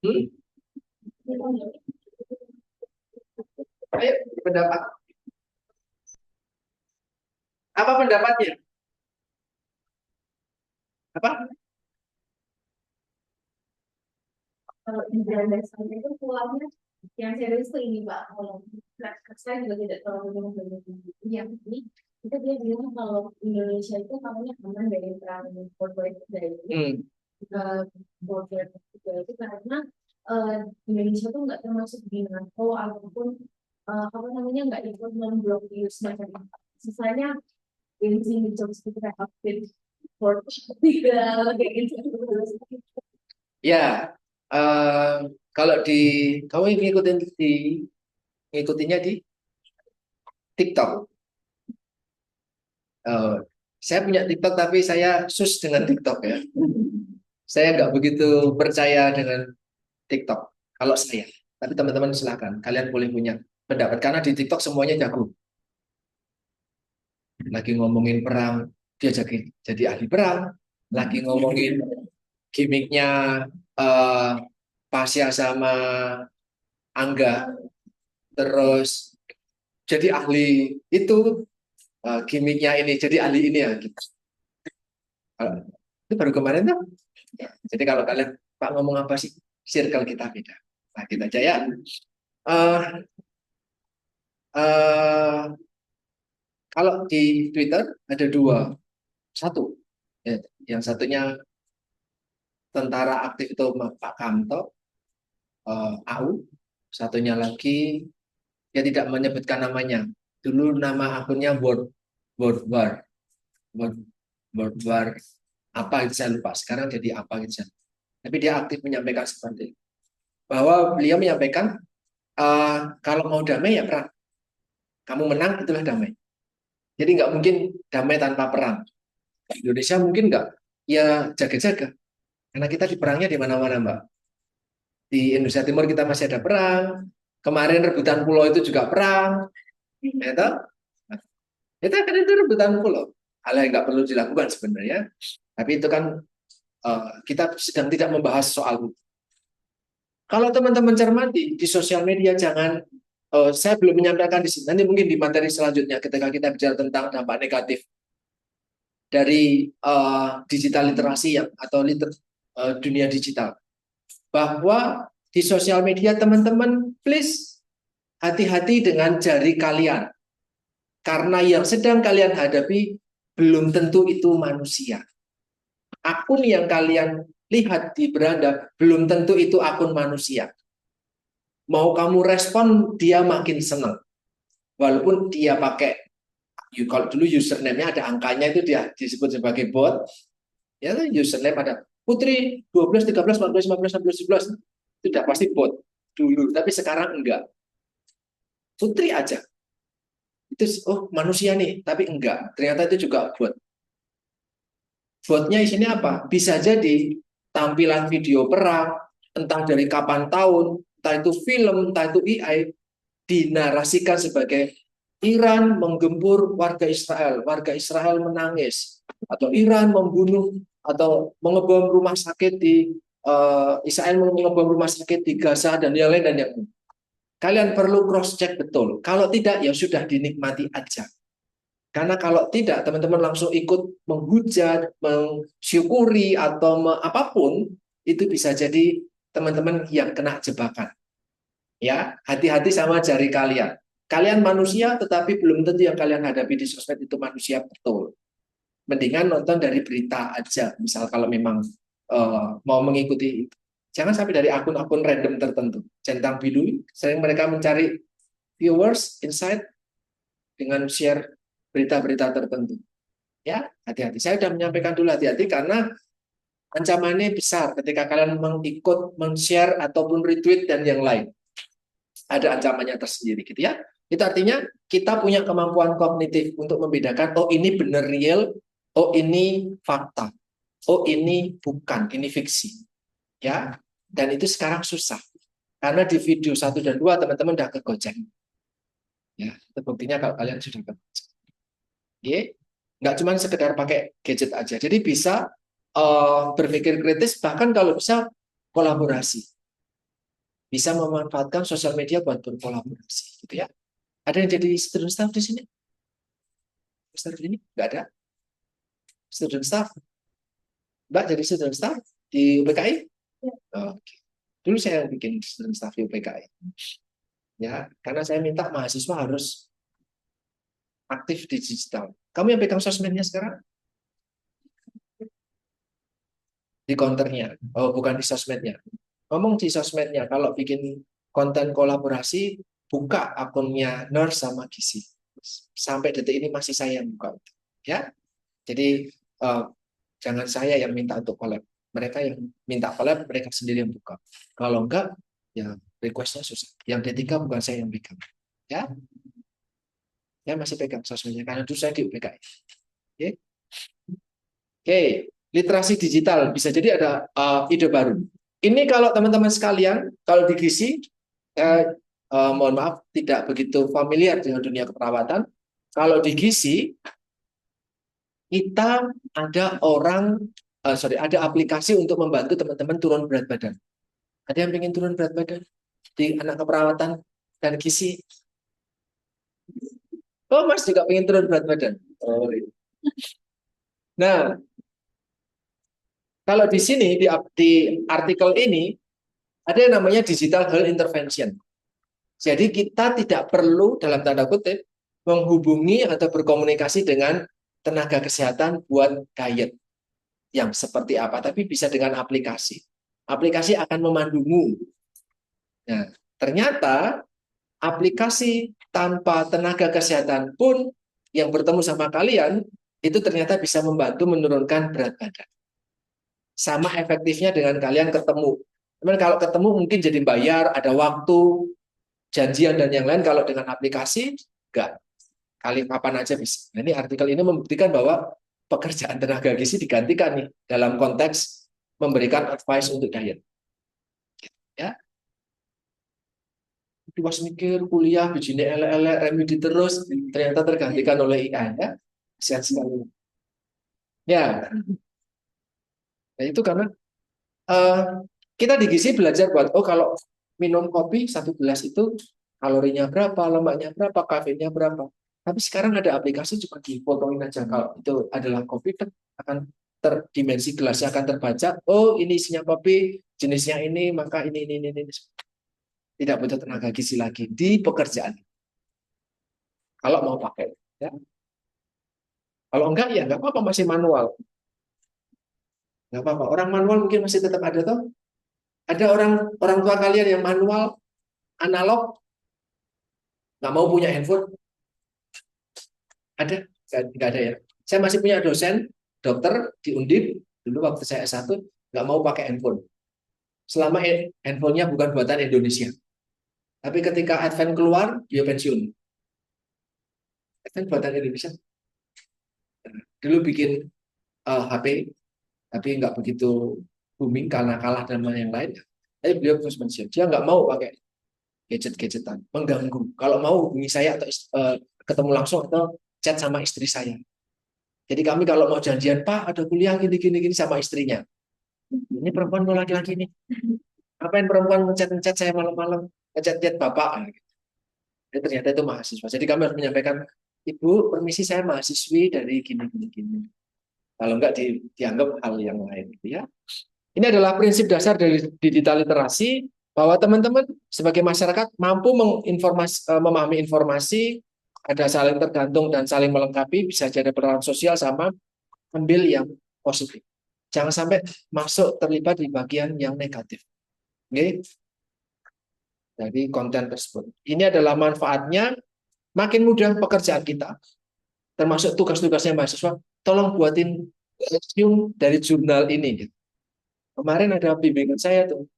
Hmm? Ayo, pendapat. Apa pendapatnya? Apa? Kalau Indra dasarnya itu pulangnya yang serius itu ini Pak. Kalau saya juga tidak terlalu banyak yang ini itu dia bilang kalau Indonesia itu namanya aman dari perang corporate dari border itu karena Indonesia tuh nggak termasuk di NATO ataupun apa namanya nggak ikut non-blockade semacam itu. Sisanya bensin di jobs kita update for tiga kayak gitu. Ya, kalau kamu ngikutinnya di TikTok. Saya punya TikTok tapi saya sus dengan TikTok ya. Saya nggak begitu percaya dengan TikTok kalau saya. Tapi teman-teman silakan, kalian boleh punya pendapat karena di TikTok semuanya jago. Lagi ngomongin perang, dia jadi ahli perang. Lagi ngomongin gimmicknya Pasya sama Angga, terus jadi ahli itu, gimmicknya ini jadi ahli ini ya gitu. Itu baru kemarin tuh. Jadi kalau kalian Pak ngomong apa sih, circle kita beda. Nah kita aja ya. Kalau di Twitter ada satu ya, yang satunya tentara aktif itu Pak Kamto, AU, satunya lagi dia tidak menyebutkan namanya. Dulu nama akunnya World War apa itu saya lupa. Sekarang jadi apa gitu. Tapi dia aktif menyampaikan seperti itu. Bahwa beliau menyampaikan kalau mau damai ya perang. Kamu menang itulah damai. Jadi nggak mungkin damai tanpa perang. Indonesia mungkin nggak, ya jaga-jaga. Karena kita di perangnya di mana-mana Mbak. Di Indonesia Timur kita masih ada perang. Kemarin rebutan pulau itu juga perang. Itu kan itu rebutan pulau. Hal yang nggak perlu dilakukan sebenarnya. Tapi itu kan kita sedang tidak membahas soal itu. Kalau teman-teman cermati di sosial media jangan, saya belum menyampaikan di sini. Nanti mungkin di materi selanjutnya ketika kita bicara tentang dampak negatif dari digital literasi atau dunia digital. bahwa di sosial media teman-teman, please hati-hati dengan jari kalian. Karena yang sedang kalian hadapi belum tentu itu manusia. Akun yang kalian lihat di beranda belum tentu itu akun manusia. Mau kamu respon, dia makin senang. Walaupun dia pakai, kalau dulu username-nya ada angkanya, itu dia disebut sebagai bot. Ya, username ada Putri 12, 13, 14, 15, 16, 17. Itu sudah pasti bot dulu, tapi sekarang enggak. Putri aja. Itu manusia nih, tapi enggak. Ternyata itu juga bot. Botnya isinya apa? Bisa jadi tampilan video perang, entah dari kapan tahun, entah itu film, entah itu AI, dinarasikan sebagai Iran menggempur warga Israel menangis, atau Iran membunuh atau mengebom rumah sakit di Israel mengebom rumah sakit di Gaza dan yang lain dan yang lain. Kalian perlu cross check betul. Kalau tidak, ya sudah dinikmati aja. Karena kalau tidak, teman-teman langsung ikut menghujat, mensyukuri atau apapun, itu bisa jadi teman-teman yang kena jebakan. Ya, hati-hati sama jari kalian. Kalian manusia, tetapi belum tentu yang kalian hadapi di sosmed itu manusia betul. Mendingan nonton dari berita aja. Misal kalau memang mau mengikuti itu. Jangan sampai dari akun-akun random tertentu. Centang biru, sering mereka mencari viewers, insight, dengan share berita-berita tertentu. Ya, hati-hati. Saya sudah menyampaikan dulu hati-hati karena ancamannya besar ketika kalian mengikut, men-share, ataupun retweet dan yang lain. Ada ancamannya tersendiri gitu ya. Itu artinya kita punya kemampuan kognitif untuk membedakan, oh ini benar real, oh ini fakta, oh ini bukan, ini fiksi. Ya, dan itu sekarang susah. Karena di video 1 dan 2 teman-teman udah kegocek. Ya, itu buktinya kalau kalian sudah kegocek. Oke, nggak cuma sekedar pakai gadget aja. Jadi bisa berpikir kritis, bahkan kalau bisa kolaborasi. Bisa memanfaatkan sosial media buat berkolaborasi, gitu ya. Ada yang jadi student staff di sini? Staff ini nggak ada. Student staff, Mbak jadi student staff di UPKI? Ya. Oke. Dulu saya yang bikin student staff di UPKI. Ya, karena saya minta mahasiswa harus aktif di digital. Kamu yang pegang sosmednya sekarang? Di counternya. Oh, bukan di sosmednya. Ngomong di sosmednya, kalau bikin konten kolaborasi, buka akunnya Nurse sama Gizi. Sampai detik ini masih saya yang buka. Ya, jadi jangan saya yang minta untuk collab. Mereka yang minta collab, mereka sendiri yang buka. Kalau enggak, ya requestnya susah. Yang D3 bukan saya yang pegang. Ya, saya masih pegang sosmednya karena dulu saya di UPKI. Oke. Oke, literasi digital bisa jadi ada ide baru. Ini kalau teman-teman sekalian, kalau di Gizi, mohon maaf tidak begitu familiar dengan dunia keperawatan. Kalau di Gizi, kita ada ada aplikasi untuk membantu teman-teman turun berat badan. Ada yang ingin turun berat badan di anak keperawatan dan Gizi? Oh, Mas juga ingin turun berat badan. Oh, iya. Nah, kalau di sini di artikel ini ada yang namanya digital health intervention. Jadi kita tidak perlu dalam tanda kutip menghubungi atau berkomunikasi dengan tenaga kesehatan buat diet yang seperti apa, tapi bisa dengan aplikasi. Aplikasi akan memandumu. Nah, ternyata aplikasi tanpa tenaga kesehatan pun yang bertemu sama kalian itu ternyata bisa membantu menurunkan berat badan. Sama efektifnya dengan kalian ketemu. Cuman kalau ketemu mungkin jadi bayar, ada waktu, janjian dan yang lain. Kalau dengan aplikasi, enggak. Kali kapan aja bisa. Nah, ini artikel ini membuktikan bahwa pekerjaan tenaga gizi digantikan nih dalam konteks memberikan advice untuk diet. Ya. Pas mikir kuliah, bijine elek-elek, remedi terus, ternyata tergantikan oleh AI. Ya. Sehat sekali. Ya. Nah, itu karena kita di gizi belajar buat, oh kalau minum kopi 1 gelas itu kalorinya berapa, lemaknya berapa, kafeinnya berapa. Tapi sekarang ada aplikasi cuma dipotongin aja. Kalau itu adalah kopi, akan dimensi gelasnya akan terbaca. Oh, ini isinya kopi, jenisnya ini, maka ini. Tidak butuh tenaga gizi lagi di pekerjaan. Kalau mau pakai, ya. Kalau enggak, ya nggak apa-apa, masih manual. Nggak apa-apa. Orang manual mungkin masih tetap ada toh. Ada orang tua kalian yang manual, analog, nggak mau punya handphone. Ada? Nggak ada ya. Saya masih punya dosen, dokter di Undip, dulu waktu saya S1, nggak mau pakai handphone. Selama handphonenya bukan buatan Indonesia. Tapi ketika Advent keluar, dia pensiun. Advent buatan Indonesia. Dulu bikin HP, tapi nggak begitu booming karena kalah dengan yang lain. Tapi beliau terus pensiun. Dia nggak mau pakai gadget-gadgetan, mengganggu. Kalau mau hubungi saya atau ketemu langsung atau chat sama istri saya. Jadi kami kalau mau janjian, Pak ada kuliah gini sama istrinya. Ini perempuan mau laki-laki nih. Apain perempuan ngechat saya malam-malam, ngechat bapak. Jadi ternyata itu mahasiswa. Jadi kami harus menyampaikan, Ibu, permisi saya mahasiswi dari gini. Kalau enggak dianggap hal yang lain, gitu ya. Ini adalah prinsip dasar dari digital literasi bahwa teman-teman sebagai masyarakat mampu memahami informasi, ada saling tergantung dan saling melengkapi, bisa jadi peran sosial sama ambil yang positif. Jangan sampai masuk terlibat di bagian yang negatif. Oke? Dari konten tersebut. Ini adalah manfaatnya, makin mudah pekerjaan kita. Termasuk tugas-tugasnya mahasiswa, tolong buatin resume dari jurnal ini. Kemarin ada bimbingan saya tuh,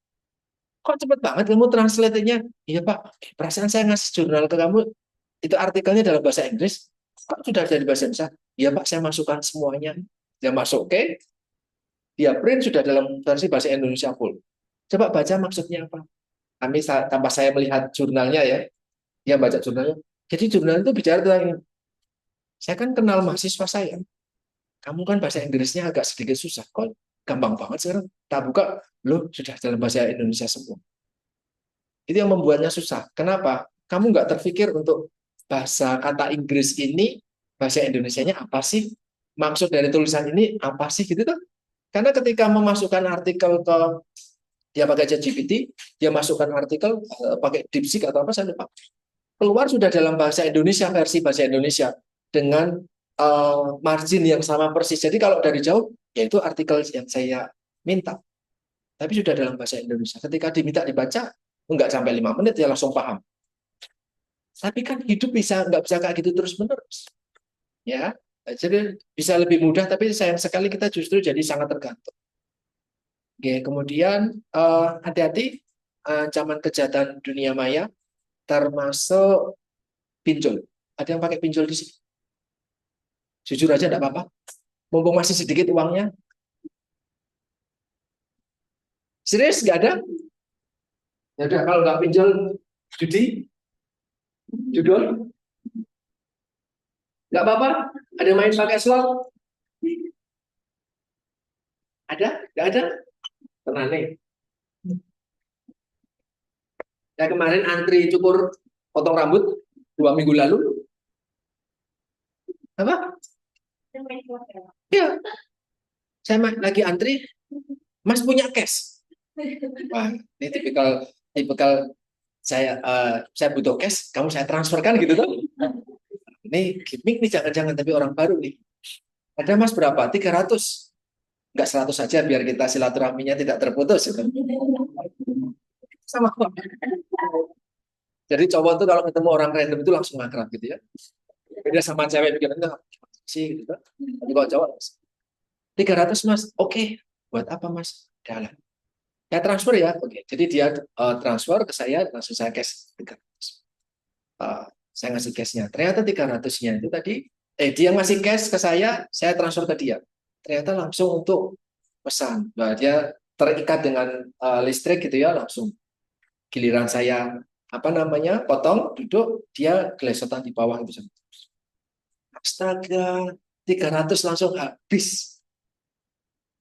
kok cepet banget kamu translate-nya? Iya Pak, perasaan saya ngasih jurnal ke kamu, itu artikelnya dalam bahasa Inggris, kok sudah dari bahasa Indonesia? Iya Pak, saya masukkan semuanya. Dia masuk, oke. Dia print sudah dalam versi bahasa Indonesia full. Coba baca maksudnya apa? Kami tanpa saya melihat jurnalnya ya, dia baca jurnalnya. Jadi jurnal itu bicara tentang ini. Saya kan kenal mahasiswa saya. Kamu kan bahasa Inggrisnya agak sedikit susah. Kok gampang banget sekarang? Tak buka, loh sudah dalam bahasa Indonesia semua. Itu yang membuatnya susah. Kenapa? Kamu nggak terpikir untuk bahasa kata Inggris ini, bahasa Indonesianya apa sih? Maksud dari tulisan ini apa sih gitu tuh? Karena ketika memasukkan artikel ke dia pakai ChatGPT, dia masukkan artikel pakai DeepSeek atau apa saya lupa. Keluar sudah dalam bahasa Indonesia, versi bahasa Indonesia dengan margin yang sama persis. Jadi kalau dari jauh, yaitu artikel yang saya minta. Tapi sudah dalam bahasa Indonesia. Ketika diminta dibaca, enggak sampai 5 menit dia langsung paham. Tapi kan hidup nggak bisa kayak gitu terus menerus. Ya, jadi bisa lebih mudah, tapi sayang sekali kita justru jadi sangat tergantung. Oke, kemudian hati-hati ancaman kejahatan dunia maya termasuk pinjol. Ada yang pakai pinjol di sini? Jujur aja enggak apa-apa. Mumpung masih sedikit uangnya. Serius nggak ada? Ya udah kalau nggak pinjol judi, judul, nggak apa-apa. Ada main pakai slot? Ada? Nggak ada? Tenang nih. Saya kemarin antri cukur potong rambut 2 minggu lalu. Apa? Ya. Saya lagi antri. Mas punya cash? Wah, ini tipikal saya butuh cash. Kamu saya transferkan gitu tuh. Ini gimmick nih jangan-jangan tapi orang baru nih. Ada Mas berapa? 300. Enggak 100 saja biar kita silaturahminya tidak terputus. Sama. Jadi cowok tuh kalau ketemu orang random itu langsung akrab gitu ya. Beda sama cewek pikirnya sih gitu. Tapi kalau cowok 300 Mas. Oke. Buat apa Mas? Jalan. Ya transfer ya. Oke. Jadi dia transfer ke saya langsung saya cash 300. Saya ngasih cashnya. Ternyata 300-nya itu tadi dia ngasih cash ke saya transfer ke dia. Ternyata langsung untuk pesan. Nah, dia terikat dengan listrik gitu ya, langsung giliran saya potong, duduk, dia gelesotan di bawah itu. Astaga, 300 langsung habis.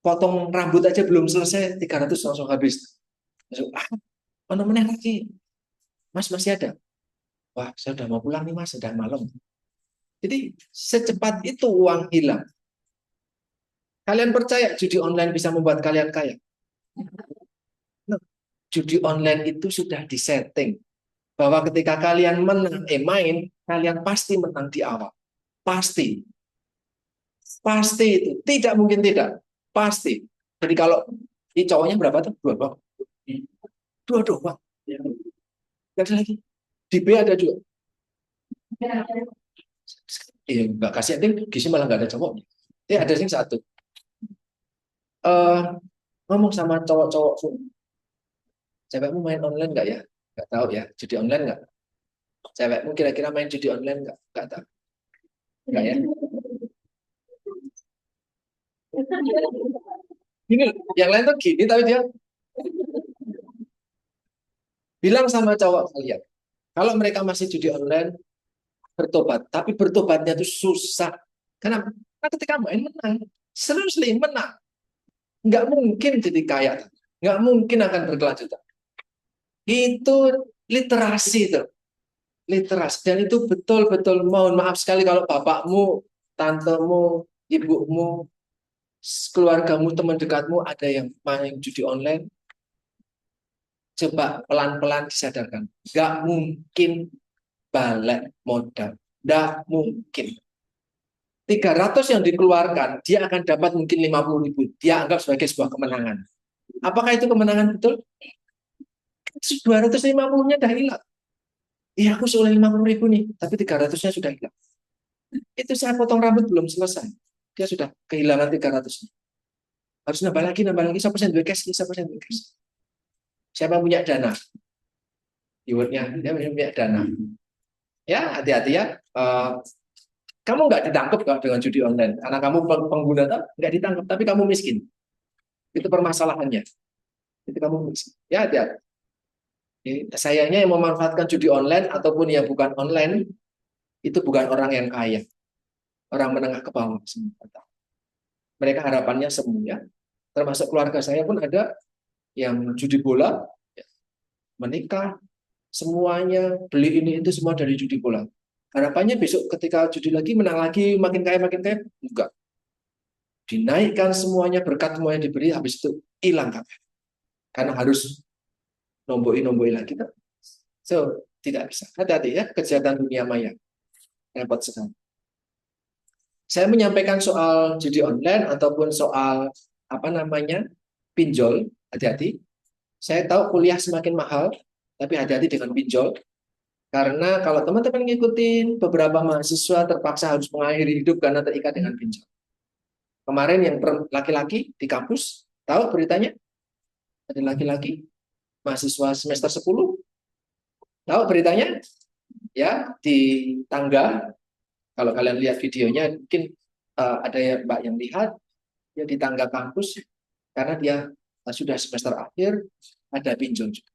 Potong rambut aja belum selesai, 300 langsung habis. Langsung, mana lagi? Mas masih ada? Wah, saya udah mau pulang nih Mas, sudah malam. Jadi secepat itu uang hilang. Kalian percaya judi online bisa membuat kalian kaya? Nah, judi online itu sudah disetting bahwa ketika kalian main, kalian pasti menang di awal. Pasti. Pasti itu. Tidak mungkin tidak. Pasti. Jadi kalau di cowoknya berapa tuh? Dua doang. Dua doang. Gak ada lagi. Di B ada juga. Iya, nggak kasih adil, Gizi malah nggak ada cowoknya. Ada sih satu. Ngomong sama cowok-cowok, cewekmu main online nggak ya? Nggak tahu ya. Judi online nggak? Cewekmu kira-kira main judi online nggak? Nggak tahu. Nggak ya? Gini, yang lain tuh gini, tapi dia bilang sama cowok kalian, kalau mereka masih judi online, bertobat. Tapi bertobatnya itu susah. Karena ketika main menang, seriously menang. Nggak mungkin jadi kaya. Nggak mungkin akan berkelanjutan. Itu literasi itu. Literasi. Dan itu betul-betul, mohon maaf sekali kalau bapakmu, tantemu, ibumu, keluargamu, teman dekatmu ada yang main judi online. Coba pelan-pelan disadarkan. Nggak mungkin balik modal. Nggak mungkin. 300 yang dikeluarkan, dia akan dapat mungkin 50.000. Dia anggap sebagai sebuah kemenangan. Apakah itu kemenangan betul? 250-nya dah hilang. Iya, aku sudah 50.000 nih, tapi 300-nya sudah hilang. Itu saya potong rambut belum selesai. Dia sudah kehilangan 300-nya. Harus nambah lagi. Siapa yang duwe cash? Siapa punya dana? Keywordnya, dia punya dana. Ya, hati-hati ya. Kamu nggak ditangkap dengan judi online. Karena kamu pengguna nggak ditangkap, tapi kamu miskin. Itu permasalahannya. Itu kamu miskin. Ya, hati-hati. Sayangnya yang memanfaatkan judi online ataupun yang bukan online, itu bukan orang yang kaya. Orang menengah ke bawah. Mereka harapannya semuanya. Termasuk keluarga saya pun ada yang judi bola, menikah, semuanya, beli ini itu semua dari judi bola. Harapannya besok ketika judi lagi, menang lagi, makin kaya. Enggak. Dinaikkan semuanya, berkat semuanya diberi, habis itu hilang kabeh. Karena harus nomboi lagi. So, tidak bisa. Hati-hati ya, kejahatan dunia maya. Repot sekali. Saya menyampaikan soal judi online ataupun soal pinjol, hati-hati. Saya tahu kuliah semakin mahal, tapi hati-hati dengan pinjol. Karena kalau teman-teman ngikutin, beberapa mahasiswa terpaksa harus mengakhiri hidup karena terikat dengan pinjol. Kemarin yang laki-laki di kampus, tahu beritanya? Ada laki-laki, mahasiswa semester 10. Tahu beritanya? Ya, di tangga. Kalau kalian lihat videonya, mungkin ada mbak yang lihat, dia di tangga kampus, karena dia sudah semester akhir, ada pinjol juga.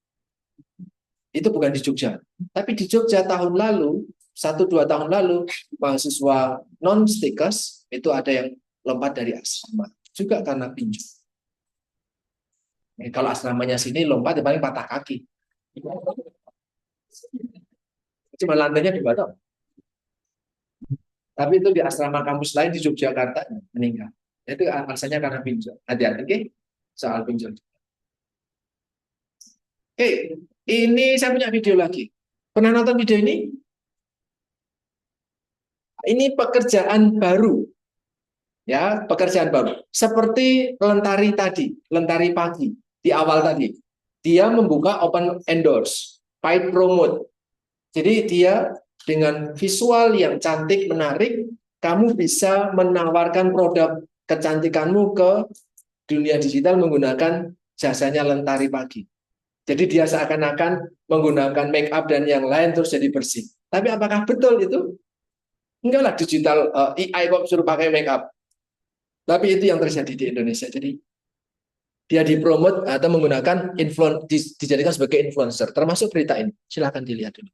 Itu bukan di Jogja. Tapi di Jogja tahun lalu, 1-2 tahun lalu, mahasiswa non-stikers, itu ada yang lompat dari asrama. Juga karena pinjol. Kalau asramanya sini lompat, ya paling patah kaki. Cuma lantainya dibatal. Tapi itu di asrama kampus lain di Yogyakarta meninggal. Itu alasannya karena pinjol. Hati-hati, oke? Soal pinjol. Oke, ini saya punya video lagi. Pernah nonton video ini? Ini pekerjaan baru. Ya, pekerjaan baru. Seperti Lentari tadi, Lentari pagi di awal tadi. Dia membuka open endorse, paid promote. Jadi dia dengan visual yang cantik, menarik, kamu bisa menawarkan produk kecantikanmu ke dunia digital menggunakan jasanya Lentari pagi. Jadi dia seakan-akan menggunakan make up dan yang lain terus jadi bersih. Tapi apakah betul itu? Enggak lah, digital AI kok suruh pakai make up. Tapi itu yang terjadi di Indonesia. Jadi dia dipromot atau menggunakan dijadikan sebagai influencer. Termasuk berita ini. Silahkan dilihat dulu.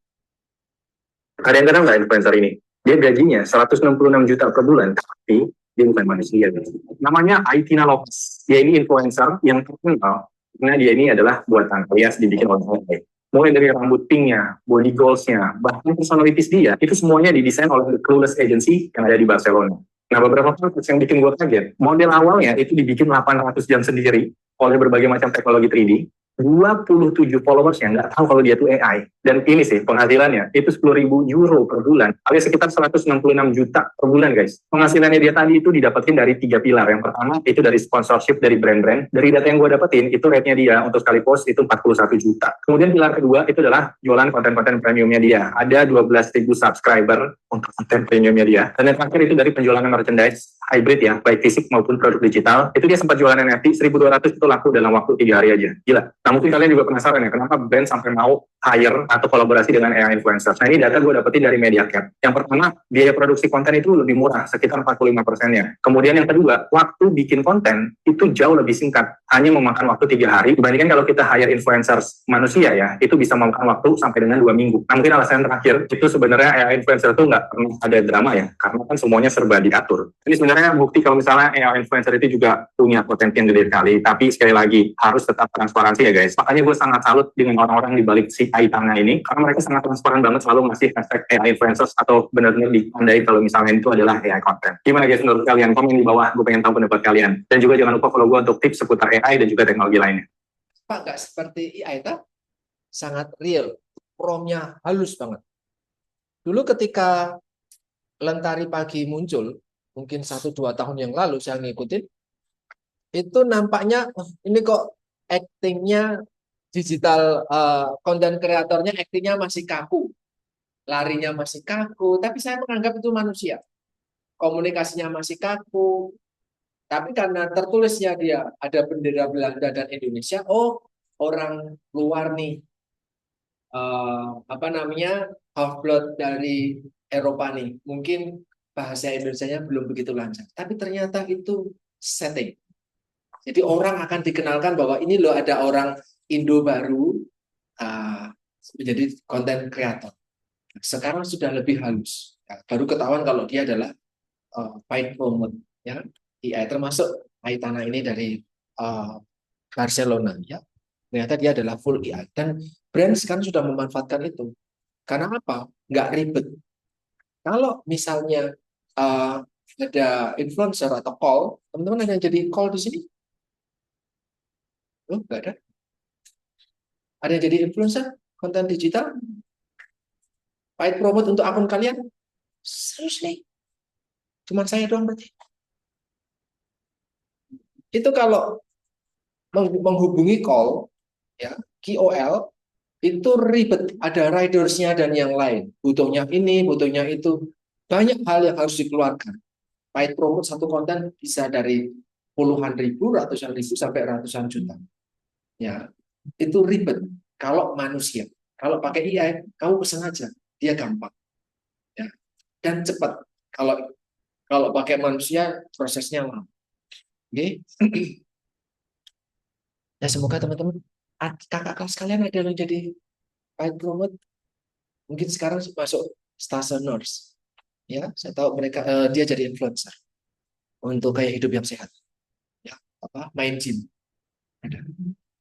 Ada yang kenal nggak influencer ini? Dia gajinya 166 juta per bulan, tapi dia bukan manusia. Namanya Aitina Lopez. Dia ini influencer yang terkenal karena dia ini adalah buatan alias dibikin oleh AI. Mulai dari rambut pinknya, body goals-nya, bahkan personalities dia, itu semuanya didesain oleh The Clueless Agency yang ada di Barcelona. Nah, beberapa faktor yang bikin gue kaget, model awalnya itu dibikin 800 jam sendiri oleh berbagai macam teknologi 3D, 27 followersnya nggak tahu kalau dia tuh AI. Dan ini sih penghasilannya, itu 10.000 euro per bulan, alias sekitar 166 juta per bulan guys. Penghasilannya dia tadi itu didapetin dari 3 pilar. Yang pertama itu dari sponsorship dari brand-brand. Dari data yang gue dapetin, itu rate-nya dia untuk sekali post itu 41 juta. Kemudian pilar kedua itu adalah jualan konten-konten premiumnya dia. Ada 12.000 subscriber untuk konten premiumnya dia. Dan yang terakhir itu dari penjualan merchandise hybrid ya, baik fisik maupun produk digital. Itu dia sempat jualan NFT 1.200 itu laku dalam waktu 3 hari aja. Gila. Nah, mungkin kalian juga penasaran ya, kenapa brand sampai mau hire atau kolaborasi dengan AI influencer. Nah, ini data gue dapetin dari MediaCap. Yang pertama, biaya produksi konten itu lebih murah, sekitar 45%-nya. Kemudian yang kedua, waktu bikin konten itu jauh lebih singkat, hanya memakan waktu 3 hari, dibandingkan kalau kita hire influencers manusia ya, itu bisa memakan waktu sampai dengan 2 minggu. Nah, mungkin alasan terakhir, itu sebenarnya AI influencer itu nggak pernah ada drama ya, karena kan semuanya serba diatur. Ini sebenarnya bukti kalau misalnya AI influencer itu juga punya potensi yang gede sekali, tapi sekali lagi, harus tetap transparansi ya guys. Makanya gue sangat salut dengan orang-orang di balik si Aitana ini, karena mereka sangat transparan banget, selalu ngasih hashtag AI influencers atau benar-benar ditandai kalau misalnya itu adalah AI content. Gimana guys menurut kalian? Komen di bawah, gue pengen tahu pendapat kalian. Dan juga jangan lupa follow gue untuk tips seputar AI dan juga teknologi lainnya. Pak, nggak seperti AI, sangat real, promnya halus banget. Dulu ketika Lentari Pagi muncul, mungkin 1-2 tahun yang lalu saya ngikutin, itu nampaknya ini kok actingnya digital, konten kreatornya actingnya masih kaku, larinya masih kaku, tapi saya menganggap itu manusia, komunikasinya masih kaku, tapi karena tertulisnya dia ada bendera Belanda dan Indonesia, oh orang luar nih, half blood dari Eropa nih, mungkin bahasa Indonesianya belum begitu lancar, tapi ternyata itu setting. Jadi orang akan dikenalkan bahwa ini loh ada orang Indo baru menjadi konten kreator. Sekarang sudah lebih halus. Baru ketahuan kalau dia adalah paid promote, ya, AI, termasuk Aitana ini dari Barcelona, ya. Ternyata dia adalah full AI. Dan brand sekarang sudah memanfaatkan itu. Karena apa? Nggak ribet. Kalau misalnya ada influencer atau call, teman-teman ada yang jadi call di sini? Oh, nggak ada. Ada yang jadi influencer konten digital? Paid promote untuk akun kalian? Serius nih? Cuman saya doang berarti. Itu kalau menghubungi call, ya, KOL, itu ribet. Ada ridersnya dan yang lain. Butuhnya ini, butuhnya itu. Banyak hal yang harus dikeluarkan. Paid promote satu konten bisa dari puluhan ribu, ratusan ribu, sampai ratusan juta. Ya, itu ribet kalau manusia. Kalau pakai AI, kamu pesan aja, dia gampang, ya, dan cepat. Kalau pakai manusia, prosesnya lama. Oke, ya semoga teman-teman, kakak kelas kalian ada yang jadi paid promote, mungkin sekarang masuk stase nurse, ya, saya tahu mereka dia jadi influencer untuk gaya hidup yang sehat, ya, main gym, ada.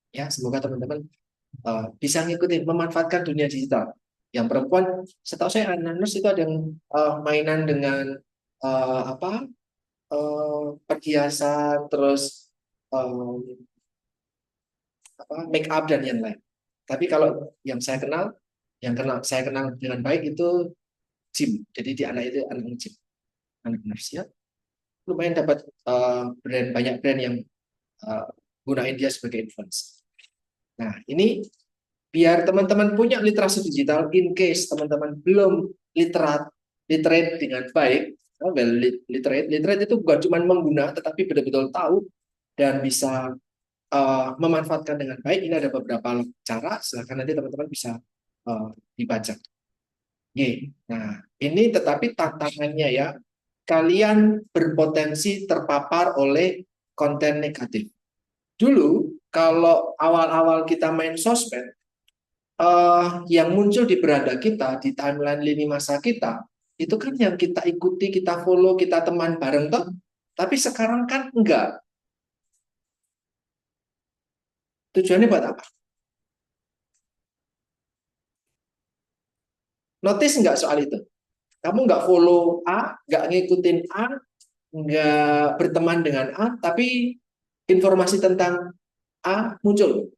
Ya, semoga teman-teman bisa ngikutin, memanfaatkan dunia digital. Yang perempuan, setahu saya anak-anak itu ada yang mainan dengan perhiasan, terus make up dan yang lain. Tapi kalau yang saya kenal dengan baik itu gym. Jadi di anak itu anak gym, anak nurse, ya. Lumayan dapat banyak brand yang gunain dia sebagai influencer. Nah, ini biar teman-teman punya literasi digital, in case teman-teman belum literate dengan baik. Literate itu bukan cuma mengguna, tetapi betul-betul tahu dan bisa memanfaatkan dengan baik. Ini ada beberapa cara, silahkan nanti teman-teman bisa dibaca. Nah, ini tetapi tantangannya, ya, kalian berpotensi terpapar oleh konten negatif. Dulu kalau awal-awal kita main sosmed, yang muncul di beranda kita, di timeline lini masa kita, itu kan yang kita ikuti, kita follow, kita teman bareng toh. Tapi sekarang kan enggak. Tujuannya buat apa? Notice enggak soal itu? Kamu enggak follow A, enggak ngikutin A, nggak berteman dengan A, tapi informasi tentang A muncul.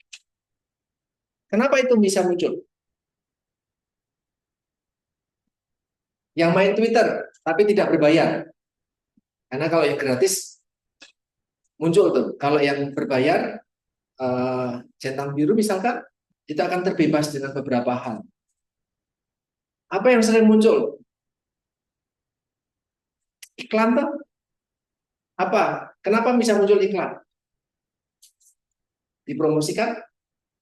Kenapa itu bisa muncul? Yang main Twitter, tapi tidak berbayar. Karena kalau yang gratis, muncul tuh. Kalau yang berbayar, centang biru misalkan, itu akan terbebas dengan beberapa hal. Apa yang sering muncul? Iklan tuh. Apa? Kenapa bisa muncul iklan? Dipromosikan,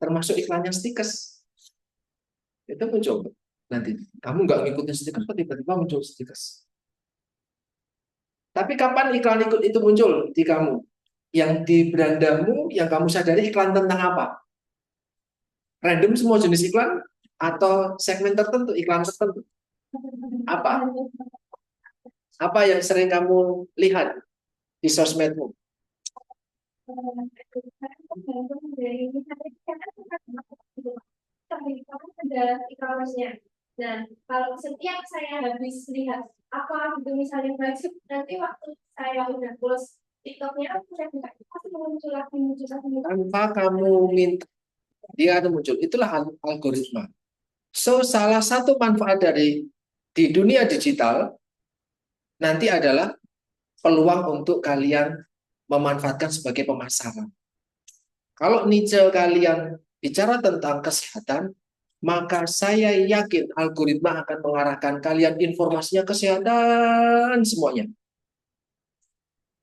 termasuk iklannya Stickers. Itu muncul. Nanti kamu nggak ngikutin Stickers, tiba-tiba muncul Stickers. Tapi kapan iklan ikut itu muncul di kamu? Yang di berandamu, yang kamu sadari iklan tentang apa? Random semua jenis iklan atau segmen tertentu, iklan tertentu? Apa? Apa yang sering kamu lihat di sosmedmu? Ada e-commerce-nya. Dan kalau setiap saya habis lihat apa gitu misalnya baju, nanti waktu saya udah close TikToknya, aku saya buka, pasti muncul lagi, muncul lagi. Tanpa kamu minta, dia akan muncul. Itulah algoritma. So, salah satu manfaat dari di dunia digital nanti adalah peluang untuk kalian memanfaatkan sebagai pemasaran. Kalau niche kalian bicara tentang kesehatan, maka saya yakin algoritma akan mengarahkan kalian informasinya kesehatan semuanya.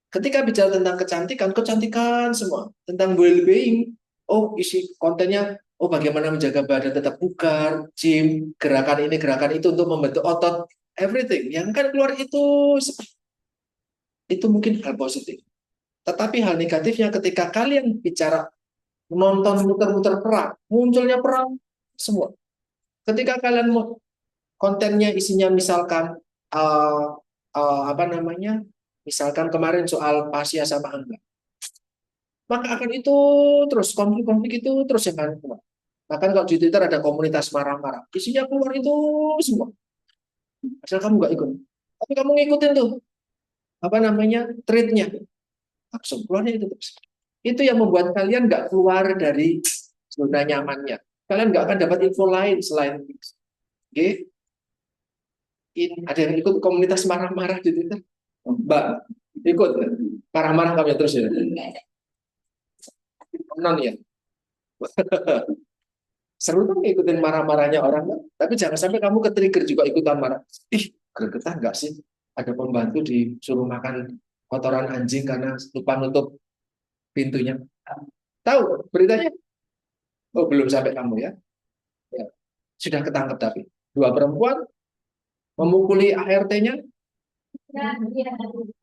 Ketika bicara tentang kecantikan semua. Tentang well-being, oh isi kontennya, oh bagaimana menjaga badan tetap bugar, gym, gerakan ini, gerakan itu untuk membentuk otot, everything. Yang kan keluar itu mungkin hal positif. Tetapi hal negatifnya ketika kalian bicara menonton muter-muter perang, munculnya perang semua. Ketika kalian mau kontennya isinya misalkan apa namanya, misalkan kemarin soal Pasya sama Angga, maka akan itu terus konflik-konflik itu terus yang akan keluar. Bahkan kalau di Twitter ada komunitas marah-marah, isinya keluar itu semua. Asal kamu nggak ikut, tapi kamu ngikutin tuh apa namanya thread-nya, langsung keluarnya itu terus. Itu yang membuat kalian nggak keluar dari zona nyamannya. Kalian nggak akan dapat info lain selain oke. Ada yang ikut komunitas marah-marah di Twitter? Mbak, ikut marah-marah kami terus ya? Non ya? Seru tuh ngikutin marah-marahnya orang, tapi jangan sampai kamu ke-trigger juga ikutan marah. Ih, gregetan nggak sih? Ada pembantu disuruh makan kotoran anjing karena lupa nutup pintunya. Tahu beritanya? Oh, belum sampai kamu ya? Ya. Sudah ketangkep tapi. Dua perempuan memukuli ART-nya,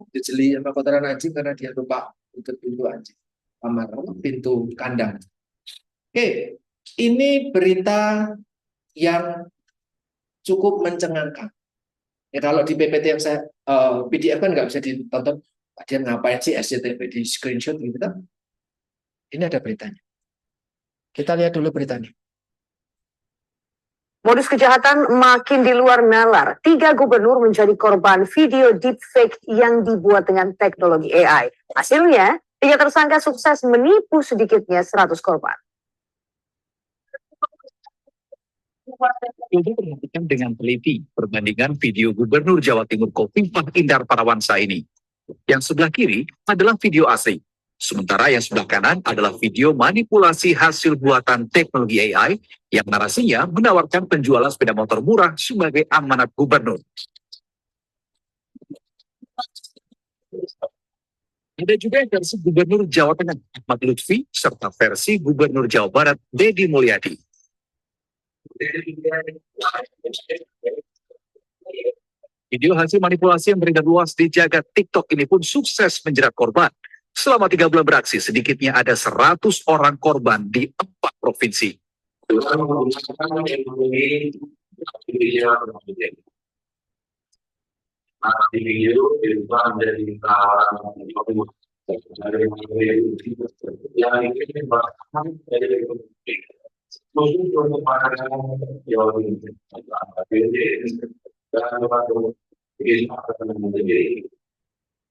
dijeli sama kotoran anjing karena dia lupa tutup pintu anjing. Kamar, pintu kandang. Oke, ini berita yang cukup mencengangkan. Ya, kalau di PPT yang saya PDF kan nggak bisa ditonton. Dia ngapain sih SCTV di screenshot gitu kan? Ini ada beritanya. Kita lihat dulu beritanya. Modus kejahatan makin di luar nalar. 3 gubernur menjadi korban video deepfake yang dibuat dengan teknologi AI. Hasilnya, 3 tersangka sukses menipu sedikitnya 100 korban. Ini perhatikan dengan teliti perbandingan video Gubernur Jawa Timur Kofifa Indar Parawansa ini. Yang sebelah kiri adalah video asli. Sementara yang sebelah kanan adalah video manipulasi hasil buatan teknologi AI yang narasinya menawarkan penjualan sepeda motor murah sebagai amanat gubernur. Ada juga versi Gubernur Jawa Tengah Ahmad Lutfi serta versi Gubernur Jawa Barat Deddy Mulyadi. Video hasil manipulasi yang beredar luas di jagat TikTok ini pun sukses menjerat korban. Selama 3 bulan beraksi, sedikitnya ada 100 orang korban di 4 provinsi.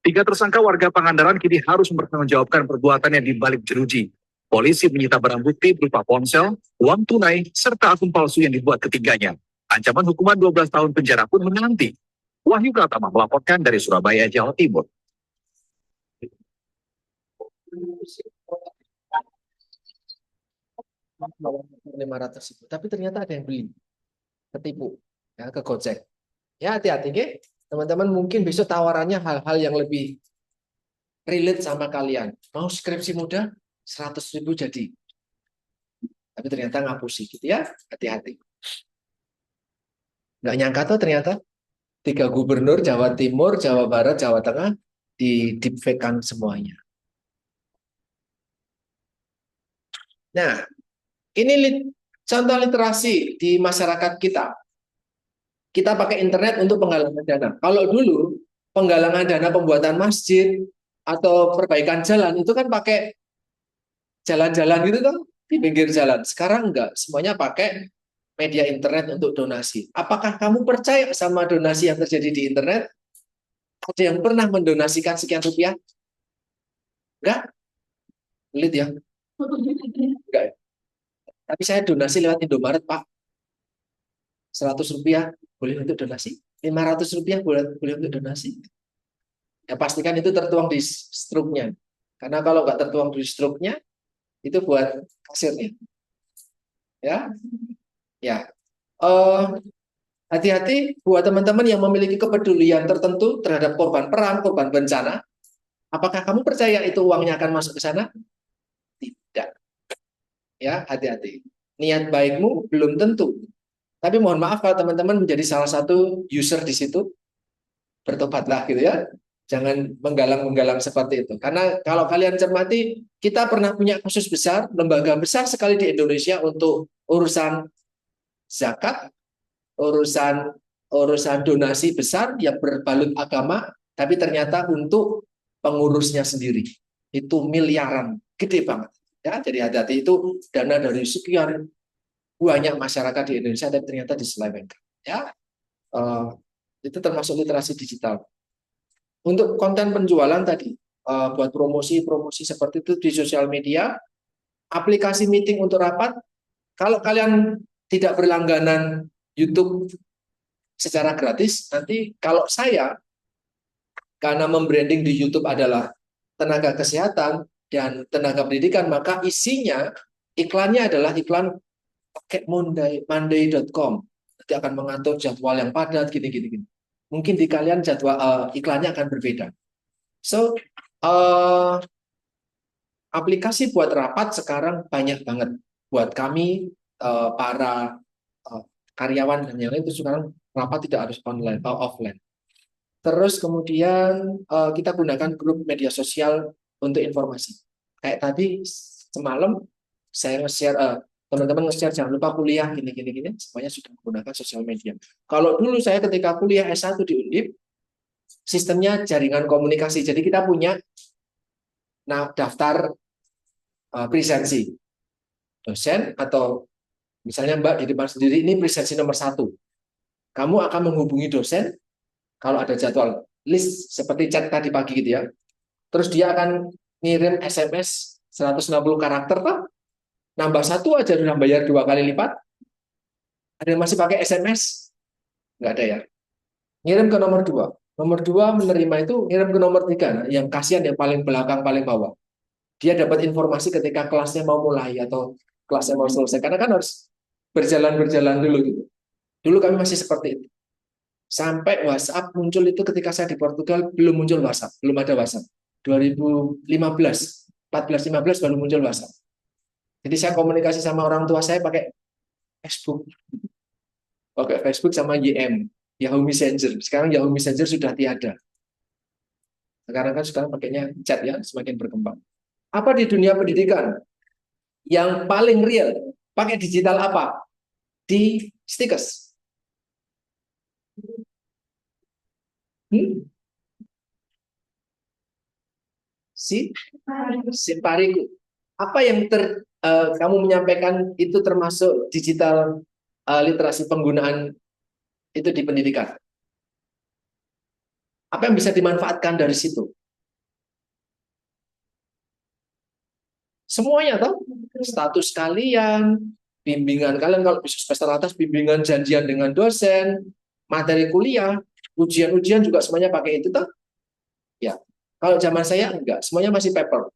Tiga tersangka warga Pangandaran kini harus mempertanggungjawabkan perbuatannya di balik jeruji. Polisi menyita barang bukti berupa ponsel, uang tunai, serta akun palsu yang dibuat ketiganya. Ancaman hukuman 12 tahun penjara pun menanti. Wahyu Pratama melaporkan dari Surabaya, Jawa Timur. 500.000, tapi ternyata ada yang beli, ketipu, ya, ke Gojek. Ya hati-hati, oke? Teman-teman mungkin besok tawarannya hal-hal yang lebih relate sama kalian. Mau skripsi mudah, 100.000 jadi. Tapi ternyata ngapusi gitu ya, hati-hati. Nggak nyangka tuh ternyata 3 gubernur Jawa Timur, Jawa Barat, Jawa Tengah di deepfake-kan semuanya. Nah, ini contoh literasi di masyarakat kita. Kita pakai internet untuk penggalangan dana. Kalau dulu penggalangan dana pembuatan masjid atau perbaikan jalan itu kan pakai jalan-jalan gitu kan di pinggir jalan. Sekarang enggak, semuanya pakai media internet untuk donasi. Apakah kamu percaya sama donasi yang terjadi di internet? Ada yang pernah mendonasikan sekian rupiah? Enggak? Lihat ya. Enggak. Tapi saya donasi lewat Indomaret, Pak. 100 rupiah boleh untuk donasi. 500 rupiah boleh untuk donasi. Ya pastikan itu tertuang di struknya. Karena kalau nggak tertuang di struknya, itu buat kasirnya. Ya, ya. Hati-hati buat teman-teman yang memiliki kepedulian tertentu terhadap korban perang, korban bencana. Apakah kamu percaya itu uangnya akan masuk ke sana? Tidak. Ya, hati-hati. Niat baikmu belum tentu. Tapi mohon maaf kalau teman-teman menjadi salah satu user di situ, bertobatlah gitu ya. Jangan menggalang-menggalang seperti itu. Karena kalau kalian cermati, kita pernah punya kasus besar, lembaga besar sekali di Indonesia untuk urusan zakat, urusan donasi besar yang berbalut agama, tapi ternyata untuk pengurusnya sendiri. Itu miliaran, gede banget. Ya, jadi hati-hati, itu dana dari sekian banyak masyarakat di Indonesia dan ternyata diselewengkan. Ya, itu termasuk literasi digital. Untuk konten penjualan tadi, buat promosi seperti itu di sosial media, aplikasi meeting untuk rapat. Kalau kalian tidak berlangganan YouTube secara gratis, nanti kalau saya karena membranding di YouTube adalah tenaga kesehatan dan tenaga pendidikan, maka isinya iklannya adalah iklan pakai monday.com. Nanti akan mengatur jadwal yang padat gini. Mungkin di kalian jadwal iklannya akan berbeda. So aplikasi buat rapat sekarang banyak banget. Buat kami para karyawan dan yang lain itu sekarang rapat tidak harus online atau offline. Terus kemudian kita gunakan grup media sosial untuk informasi. Kayak tadi semalam saya nge-share teman-teman nge-share jangan lupa kuliah gini, semuanya sudah menggunakan sosial media. Kalau dulu saya ketika kuliah S1 di Undip, sistemnya jaringan komunikasi. Jadi kita punya daftar presensi dosen atau misalnya Mbak di depan sendiri ini presensi nomor 1. Kamu akan menghubungi dosen kalau ada jadwal list seperti chat tadi pagi gitu ya. Terus dia akan ngirim SMS 160 karakter Pak. Nambah 1 aja udah bayar 2 kali lipat. Ada yang masih pakai SMS? Nggak ada ya. Ngirim ke nomor 2. Nomor 2 menerima itu ngirim ke nomor 3. Nah, yang kasihan yang paling belakang, paling bawah. Dia dapat informasi ketika kelasnya mau mulai atau kelasnya mau selesai. Karena kan harus berjalan dulu gitu. Dulu kami masih seperti itu. Sampai WhatsApp muncul itu ketika saya di Portugal belum muncul WhatsApp, belum ada WhatsApp. 2015, 14-15 baru muncul WhatsApp. Jadi saya komunikasi sama orang tua saya pakai Facebook. Pakai Facebook sama YM, Yahoo Messenger. Sekarang Yahoo Messenger sudah tiada. Sekarang kan pakainya chat ya, semakin berkembang. Apa di dunia pendidikan yang paling real? Pakai digital apa? Di Stickers. Simpariku. Apa yang kamu menyampaikan itu termasuk digital literasi penggunaan itu di pendidikan? Apa yang bisa dimanfaatkan dari situ? Semuanya toh, status kalian, bimbingan kalian kalau bisa semester atas, bimbingan janjian dengan dosen, materi kuliah, ujian-ujian juga semuanya pakai itu toh. Ya, kalau zaman saya enggak, semuanya masih paper.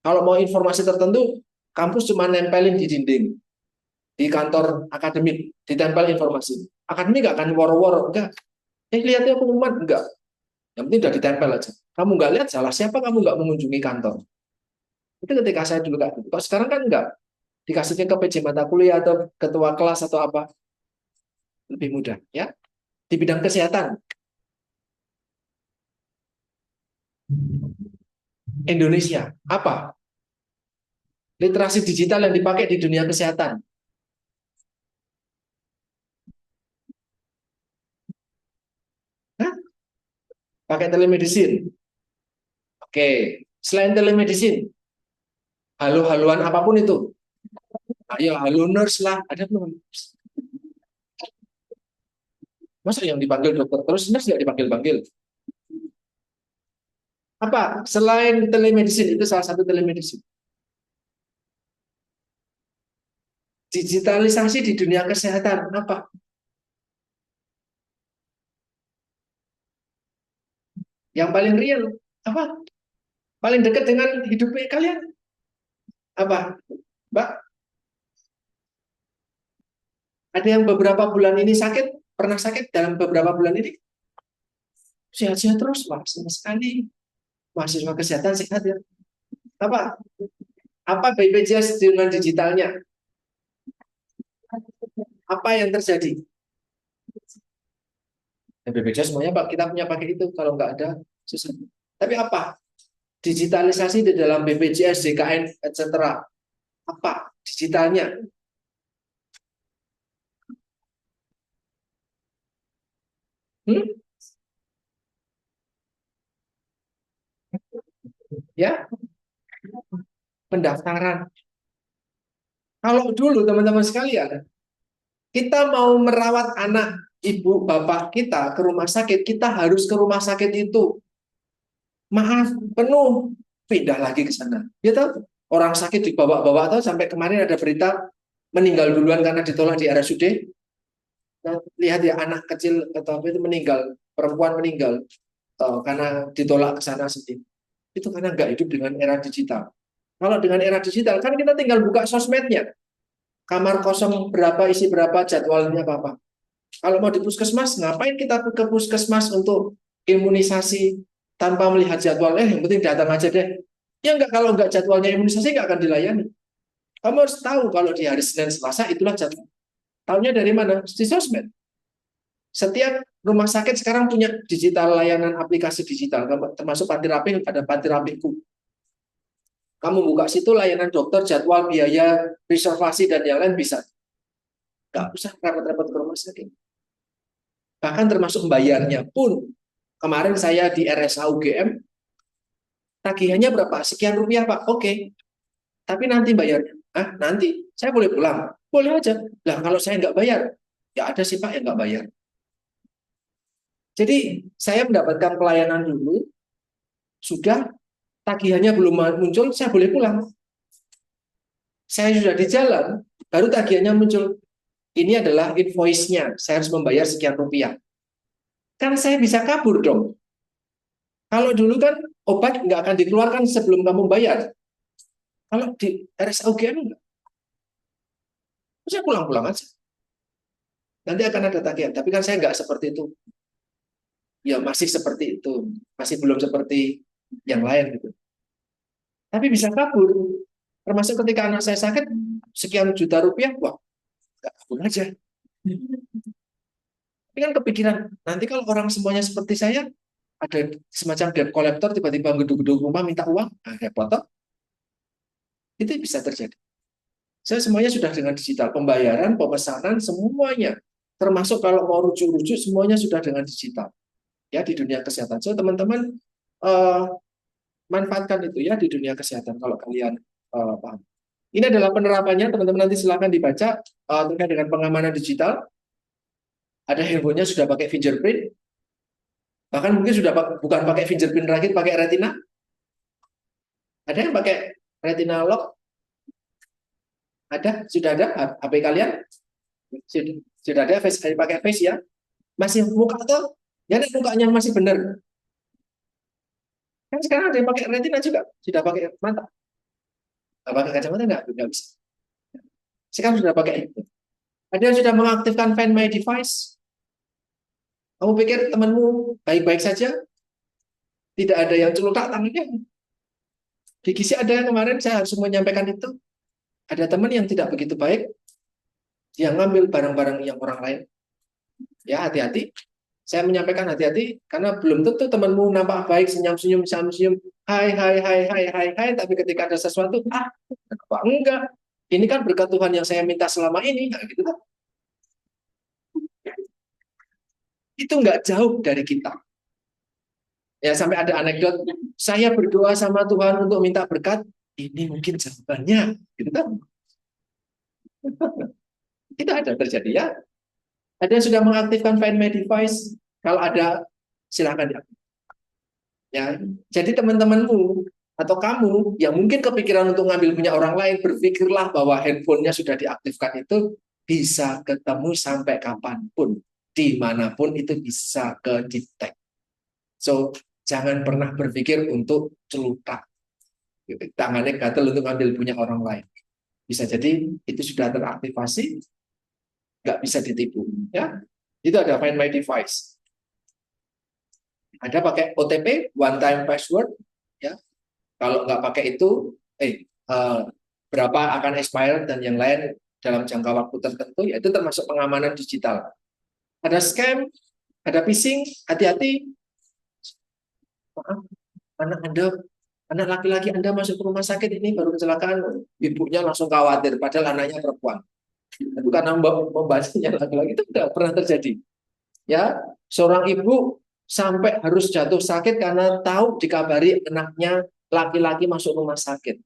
Kalau mau informasi tertentu, kampus cuma nempelin di dinding, di kantor akademik, ditempel informasi. Akademik nggak akan woro-woro, enggak. Lihatnya pengumuman, enggak. Yang penting udah ditempel aja. Kamu nggak lihat, salah siapa kamu nggak mengunjungi kantor. Itu ketika saya dulu kan. Kok sekarang kan enggak. Dikasihnya ke PJ mata kuliah atau ketua kelas atau apa. Lebih mudah. Ya. Di bidang kesehatan. Indonesia. Apa? Literasi digital yang dipakai di dunia kesehatan. Hah? Pakai telemedicine. Oke. Selain telemedicine, halo-haluan apapun itu. Ayo, halo nurse lah. Ada belum? Masa yang dipanggil dokter terus nurse nggak dipanggil-panggil? Apa? Selain telemedicine, itu salah satu telemedicine. Digitalisasi di dunia kesehatan, apa? Yang paling real, apa? Paling dekat dengan hidup kalian? Apa? Mbak? Ada yang beberapa bulan ini sakit? Pernah sakit dalam beberapa bulan ini? Sehat-sehat terus, Pak. Senang sekali. Mahasiswa kesehatan sehat ya. Apa? Apa BPJS dengan digitalnya? Apa yang terjadi? BPJS semuanya Pak, kita punya pakai itu. Kalau nggak ada, susah. Tapi apa? Digitalisasi di dalam BPJS, JKN, etc. Apa digitalnya? Ya, pendaftaran. Kalau dulu teman-teman sekalian, kita mau merawat anak ibu bapak kita ke rumah sakit, kita harus ke rumah sakit itu. Maaf, penuh, pindah lagi ke sana. Ya tahu, orang sakit dibawa-bawa atau sampai kemarin ada berita meninggal duluan karena ditolak di RSUD. Nah, lihat ya anak kecil atau apa itu meninggal, perempuan meninggal karena ditolak ke sana sendiri. Itu karena nggak hidup dengan era digital. Kalau dengan era digital kan kita tinggal buka sosmednya. Kamar kosong berapa, isi berapa, jadwalnya apa. Kalau mau di puskesmas, ngapain kita ke puskesmas untuk imunisasi tanpa melihat jadwalnya? Yang penting datang aja deh. Ya enggak, kalau enggak jadwalnya imunisasi enggak akan dilayani. Kamu harus tahu kalau di hari Senin Selasa itulah jadwal. Tahunya dari mana? Di sosmed. Setiap rumah sakit sekarang punya digital layanan aplikasi digital, termasuk Panti Rapih, ada Panti Rapihku. Kamu buka situ layanan dokter, jadwal, biaya, reservasi, dan yang lain bisa. Nggak usah repot-repot ke rumah sakit. Bahkan termasuk membayarnya pun. Kemarin saya di RSA UGM, tagihannya berapa? Sekian rupiah Pak. Oke. Tapi nanti bayarnya. Nanti. Saya boleh pulang? Boleh aja. Lah kalau saya nggak bayar, ya ada sih Pak yang nggak bayar. Jadi saya mendapatkan pelayanan dulu, sudah tagihannya belum muncul, saya boleh pulang. Saya sudah di jalan, baru tagihannya muncul. Ini adalah invoice-nya, saya harus membayar sekian rupiah. Kan saya bisa kabur dong. Kalau dulu kan obat nggak akan dikeluarkan sebelum kamu bayar. Kalau di RSUGM enggak. Saya pulang-pulang aja. Nanti akan ada tagihan, tapi kan saya nggak seperti itu. Ya masih seperti itu, masih belum seperti yang lain gitu. Tapi bisa kabur. Termasuk ketika anak saya sakit, sekian juta rupiah, wah, nggak kabur aja. Tapi kan kepikiran, nanti kalau orang semuanya seperti saya, ada semacam debt collector, tiba-tiba gedung-gedung rumah minta uang, repot toh. Itu bisa terjadi. Saya semuanya sudah dengan digital, pembayaran, pemesanan, semuanya. Termasuk kalau mau rujuk-rujuk, semuanya sudah dengan digital. Ya, di dunia kesehatan. So, teman-teman, manfaatkan itu ya di dunia kesehatan kalau kalian paham. Ini adalah penerapannya, teman-teman nanti silakan dibaca terkait dengan pengamanan digital. Ada handphonenya sudah pakai fingerprint. Bahkan mungkin sudah bukan pakai fingerprint lagi, pakai retina. Ada yang pakai retina lock? Ada? Sudah ada HP kalian? Sudah ada face, pakai face ya? Masih muka tuh? Ya, mukanya masih benar. Kan sekarang ada yang pakai retina juga, sudah pakai mata. Nggak pakai kacamata nggak bisa. Sekarang sudah pakai itu. Ada yang sudah mengaktifkan Find My Device. Kamu pikir temanmu baik-baik saja? Tidak ada yang celutak tangannya. Di Gizi ada yang kemarin saya harus menyampaikan itu. Ada teman yang tidak begitu baik, dia ngambil barang-barang yang orang lain. Ya, hati-hati. Saya menyampaikan hati-hati karena belum tentu temanmu nampak baik, senyum-senyum, hai, hai, hai, hai, hai, hai, tapi ketika ada sesuatu, apa enggak? Ini kan berkat Tuhan yang saya minta selama ini, nah, gitu kan? Itu nggak jauh dari kita. Ya, sampai ada anekdot, saya berdoa sama Tuhan untuk minta berkat, ini mungkin jawabannya, gitu kan? Itu ada terjadi ya. Ada yang sudah mengaktifkan Find My Device, kalau ada silakan ya. Ya, jadi teman-temanmu atau kamu yang mungkin kepikiran untuk ngambil punya orang lain, berpikirlah bahwa handphonenya sudah diaktifkan itu bisa ketemu sampai kapanpun, dimanapun itu bisa ke-detect. So, jangan pernah berpikir untuk celutak. Tangannya gatel untuk ngambil punya orang lain. Bisa jadi itu sudah teraktivasi, nggak bisa ditipu. Ya, itu ada Find My Device. Ada pakai OTP, one time password. Ya, kalau nggak pakai itu, berapa akan expire dan yang lain dalam jangka waktu tertentu, yaitu termasuk pengamanan digital. Ada scam, ada phishing, hati-hati. Maaf, anak laki-laki Anda masuk ke rumah sakit ini baru kecelakaan, ibunya langsung khawatir, padahal anaknya perempuan. Itu karena membacanya laki-laki itu tidak pernah terjadi. Ya, seorang ibu sampai harus jatuh sakit karena tahu dikabari anaknya laki-laki masuk rumah sakit.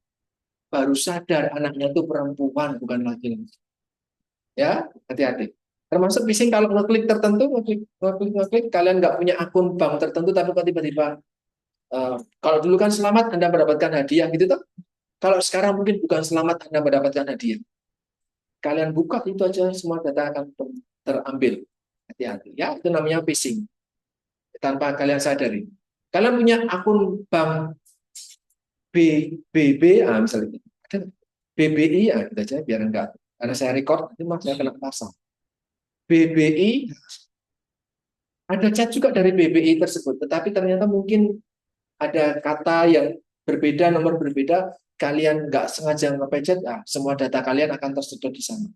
Baru sadar anaknya itu perempuan, bukan laki-laki. Ya, hati-hati. Termasuk phishing kalau ngeklik tertentu, ngeklik, kalian nggak punya akun bank tertentu, tapi kok tiba-tiba, kalau dulu kan selamat Anda mendapatkan hadiah, gitu toh. Kalau sekarang mungkin bukan selamat Anda mendapatkan hadiah. Kalian buka itu aja, semua data akan terambil. Hati-hati. Ya, itu namanya phishing. Tanpa kalian sadari. Kalian punya akun bank BBA misalnya, BBI, kita aja biar enggak, karena saya record, itu saya kena pasal. BBI, ada chat juga dari BBI tersebut, tetapi ternyata mungkin ada kata yang berbeda, nomor berbeda, kalian nggak sengaja nge-pencet, semua data kalian akan tersedot di sana.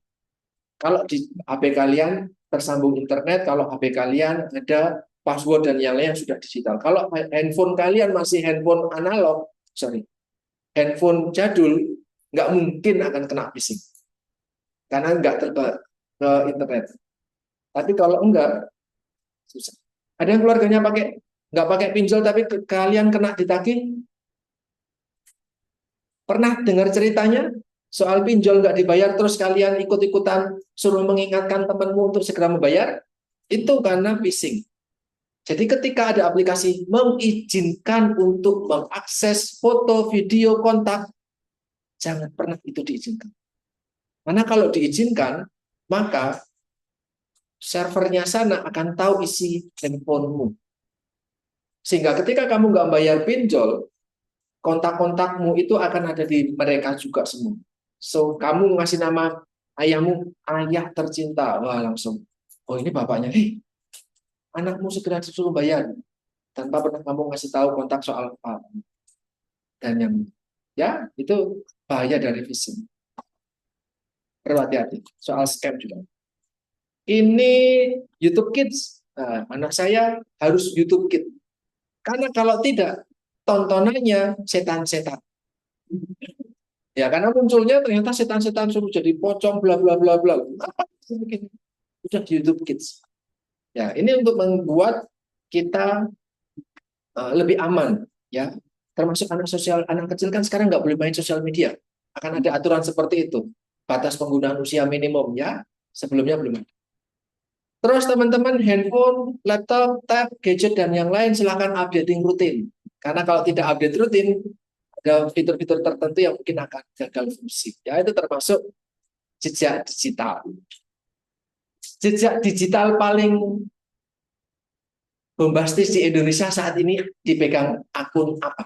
Kalau di HP kalian tersambung internet, kalau HP kalian ada password dan yang lain yang sudah digital. Kalau handphone kalian masih handphone analog, handphone jadul, nggak mungkin akan kena phishing. Karena nggak terbawa ke internet. Tapi kalau enggak, susah. Ada yang keluarganya nggak pakai pinjol, tapi kalian kena ditagih. Pernah dengar ceritanya? Soal pinjol nggak dibayar, terus kalian ikut-ikutan suruh mengingatkan temanmu untuk segera membayar? Itu karena phishing. Jadi ketika ada aplikasi mengizinkan untuk mengakses foto, video, kontak, jangan pernah itu diizinkan. Karena kalau diizinkan, maka servernya sana akan tahu isi handphonemu. Sehingga ketika kamu nggak bayar pinjol, kontak-kontakmu itu akan ada di mereka juga semua. So, kamu ngasih nama ayahmu, ayah tercinta. Wah, langsung, oh ini bapaknya. Anakmu segera disuruh bayar. Tanpa pernah kamu ngasih tahu kontak soal apa. Dan yang, ya, itu bahaya dari phishing. Perlu hati-hati. Soal scam juga. Ini YouTube Kids. Nah, anak saya harus YouTube Kids. Karena kalau tidak, tontonannya setan-setan. Ya, karena munculnya ternyata setan-setan suruh jadi pocong, bla bla bla bla. Apa mungkin sudah di YouTube Kids. Ya, ini untuk membuat kita lebih aman, ya. Termasuk anak kecil kan sekarang nggak boleh main sosial media. Akan ada aturan seperti itu. Batas penggunaan usia minimum, ya. Sebelumnya belum ada. Terus teman-teman handphone, laptop, tab, gadget, dan yang lain silahkan updating rutin. Karena kalau tidak update rutin, ada fitur-fitur tertentu yang mungkin akan gagal fungsi. Ya, itu termasuk jejak digital. Jejak digital paling bombastis di Indonesia saat ini dipegang akun apa?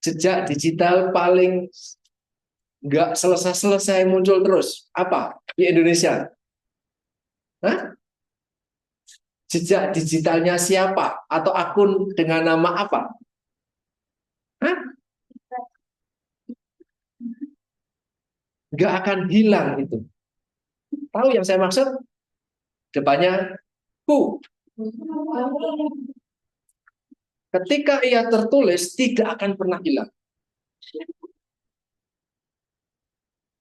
Jejak digital paling nggak selesai-selesai muncul terus. Apa di Indonesia? Hah? Jejak digitalnya siapa? Atau akun dengan nama apa? Hah? Nggak akan hilang itu. Tahu yang saya maksud? Depannya who. Ketika ia tertulis, tidak akan pernah hilang.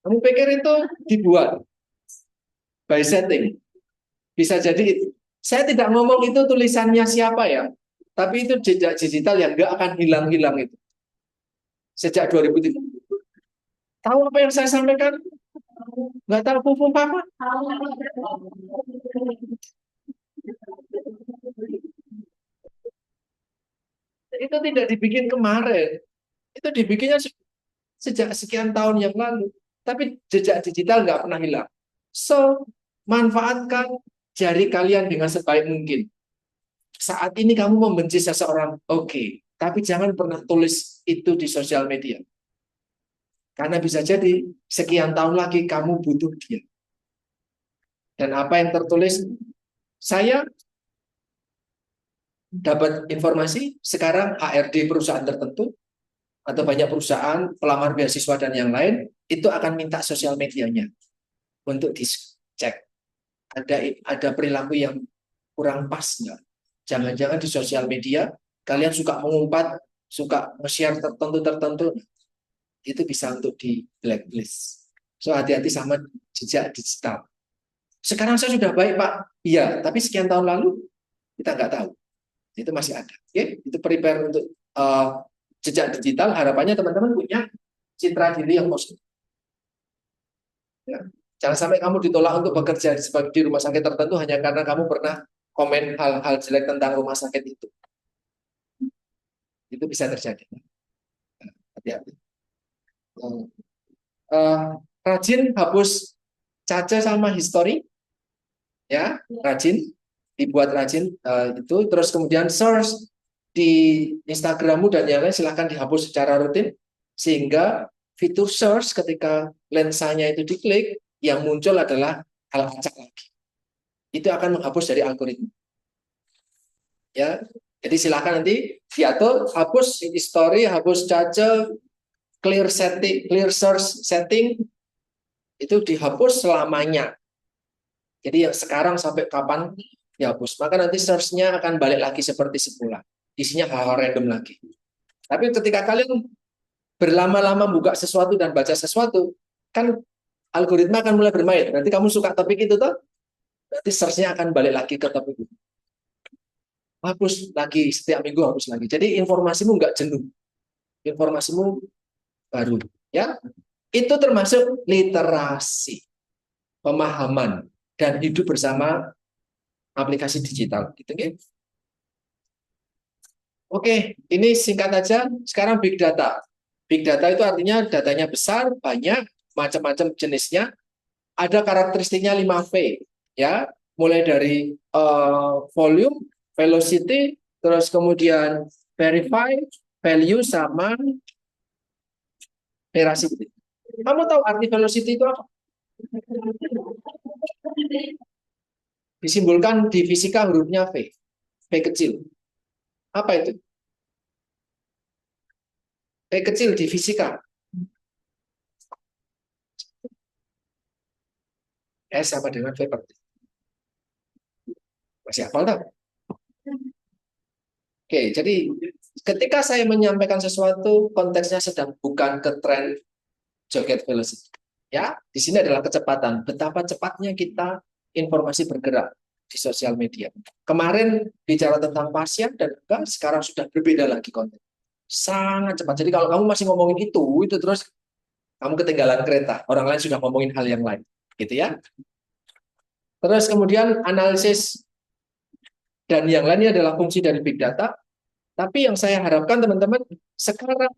Kamu pikir itu dibuat by setting? Bisa jadi, saya tidak ngomong itu tulisannya siapa ya, tapi itu jejak digital yang nggak akan hilang-hilang itu. Sejak 2003. Tahu apa yang saya sampaikan? Nggak tahu pupung apa? Itu tidak dibikin kemarin. Itu dibikinnya sejak sekian tahun yang lalu. Tapi jejak digital nggak pernah hilang. So, manfaatkan jari kalian dengan sebaik mungkin. Saat ini kamu membenci seseorang, oke. Tapi jangan pernah tulis itu di sosial media. Karena bisa jadi sekian tahun lagi kamu butuh dia. Dan apa yang tertulis, saya dapat informasi sekarang HRD perusahaan tertentu atau banyak perusahaan pelamar beasiswa dan yang lain itu akan minta sosial medianya untuk dicek ada perilaku yang kurang pas nggak. Jangan-jangan di sosial media kalian suka mengumpat, suka nge-share tertentu itu bisa untuk di blacklist. So hati-hati sama jejak digital. Sekarang saya sudah baik Pak, iya, tapi sekian tahun lalu kita nggak tahu. Itu masih ada. Oke, itu prepare untuk jejak digital. Harapannya teman-teman punya citra diri yang positif. Ya. Jangan sampai kamu ditolak untuk bekerja di rumah sakit tertentu hanya karena kamu pernah komen hal-hal jelek tentang rumah sakit itu. Itu bisa terjadi. Hati-hati. Rajin hapus caca sama history. Ya, rajin. Dibuat rajin itu. Terus kemudian search di Instagrammu dan yang lain silahkan dihapus secara rutin. Sehingga fitur search ketika lensanya itu diklik, yang muncul adalah hal acak lagi. Itu akan menghapus dari algoritma. Ya, jadi silakan nanti diatur, hapus history, hapus caca, clear search setting, itu dihapus selamanya. Jadi yang sekarang sampai kapan dihapus. Maka nanti search-nya akan balik lagi seperti semula. Isinya hal-hal random lagi. Tapi ketika kalian berlama-lama buka sesuatu dan baca sesuatu, kan algoritma akan mulai bermain. Nanti kamu suka topik itu tuh, nanti search-nya akan balik lagi ke topik itu. Hapus lagi, setiap minggu hapus lagi. Jadi informasimu nggak jenuh. Informasimu baru. Ya, itu termasuk literasi, pemahaman, dan hidup bersama aplikasi digital. Gitu, okay? Oke, ini singkat aja. Sekarang big data. Big data itu artinya datanya besar, banyak, macam-macam jenisnya. Ada karakteristiknya 5V, ya, mulai dari volume, velocity, terus kemudian verify, value, sama veracity. Kamu tahu arti velocity itu apa? Disimbolkan di fisika hurufnya V, V kecil. Apa itu? V kecil di fisika. S sama dengan V per T. Masih hafal tak? Oke, jadi ketika saya menyampaikan sesuatu, konteksnya sedang bukan ke tren joget velocity. Ya, di sini adalah kecepatan. Betapa cepatnya kita informasi bergerak di sosial media. Kemarin bicara tentang pasien dan enggak, sekarang sudah berbeda lagi konten. Sangat cepat. Jadi kalau kamu masih ngomongin itu terus kamu ketinggalan kereta, orang lain sudah ngomongin hal yang lain, gitu ya. Terus kemudian analisis dan yang lainnya adalah fungsi dari big data. Tapi yang saya harapkan teman-teman, sekarang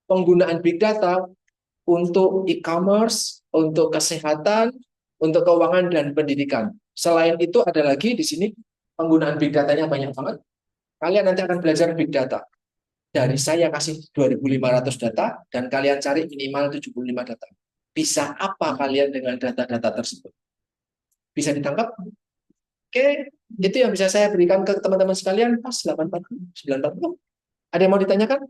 penggunaan big data untuk e-commerce, untuk kesehatan, untuk keuangan dan pendidikan. Selain itu ada lagi di sini penggunaan big datanya banyak banget. Kalian nanti akan belajar big data. Dari saya kasih 2.500 data dan kalian cari minimal 75 data. Bisa apa kalian dengan data-data tersebut? Bisa ditangkap? Oke, itu yang bisa saya berikan ke teman-teman sekalian. Pas 8.40, 9.40. Ada yang mau ditanyakan?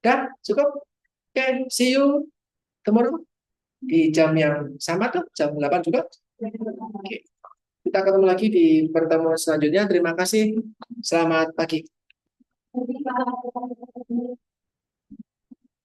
Dah, cukup? Oke, see you tomorrow di jam yang sama tuh, jam 8 juga. Oke. Kita ketemu lagi di pertemuan selanjutnya. Terima kasih. Selamat pagi.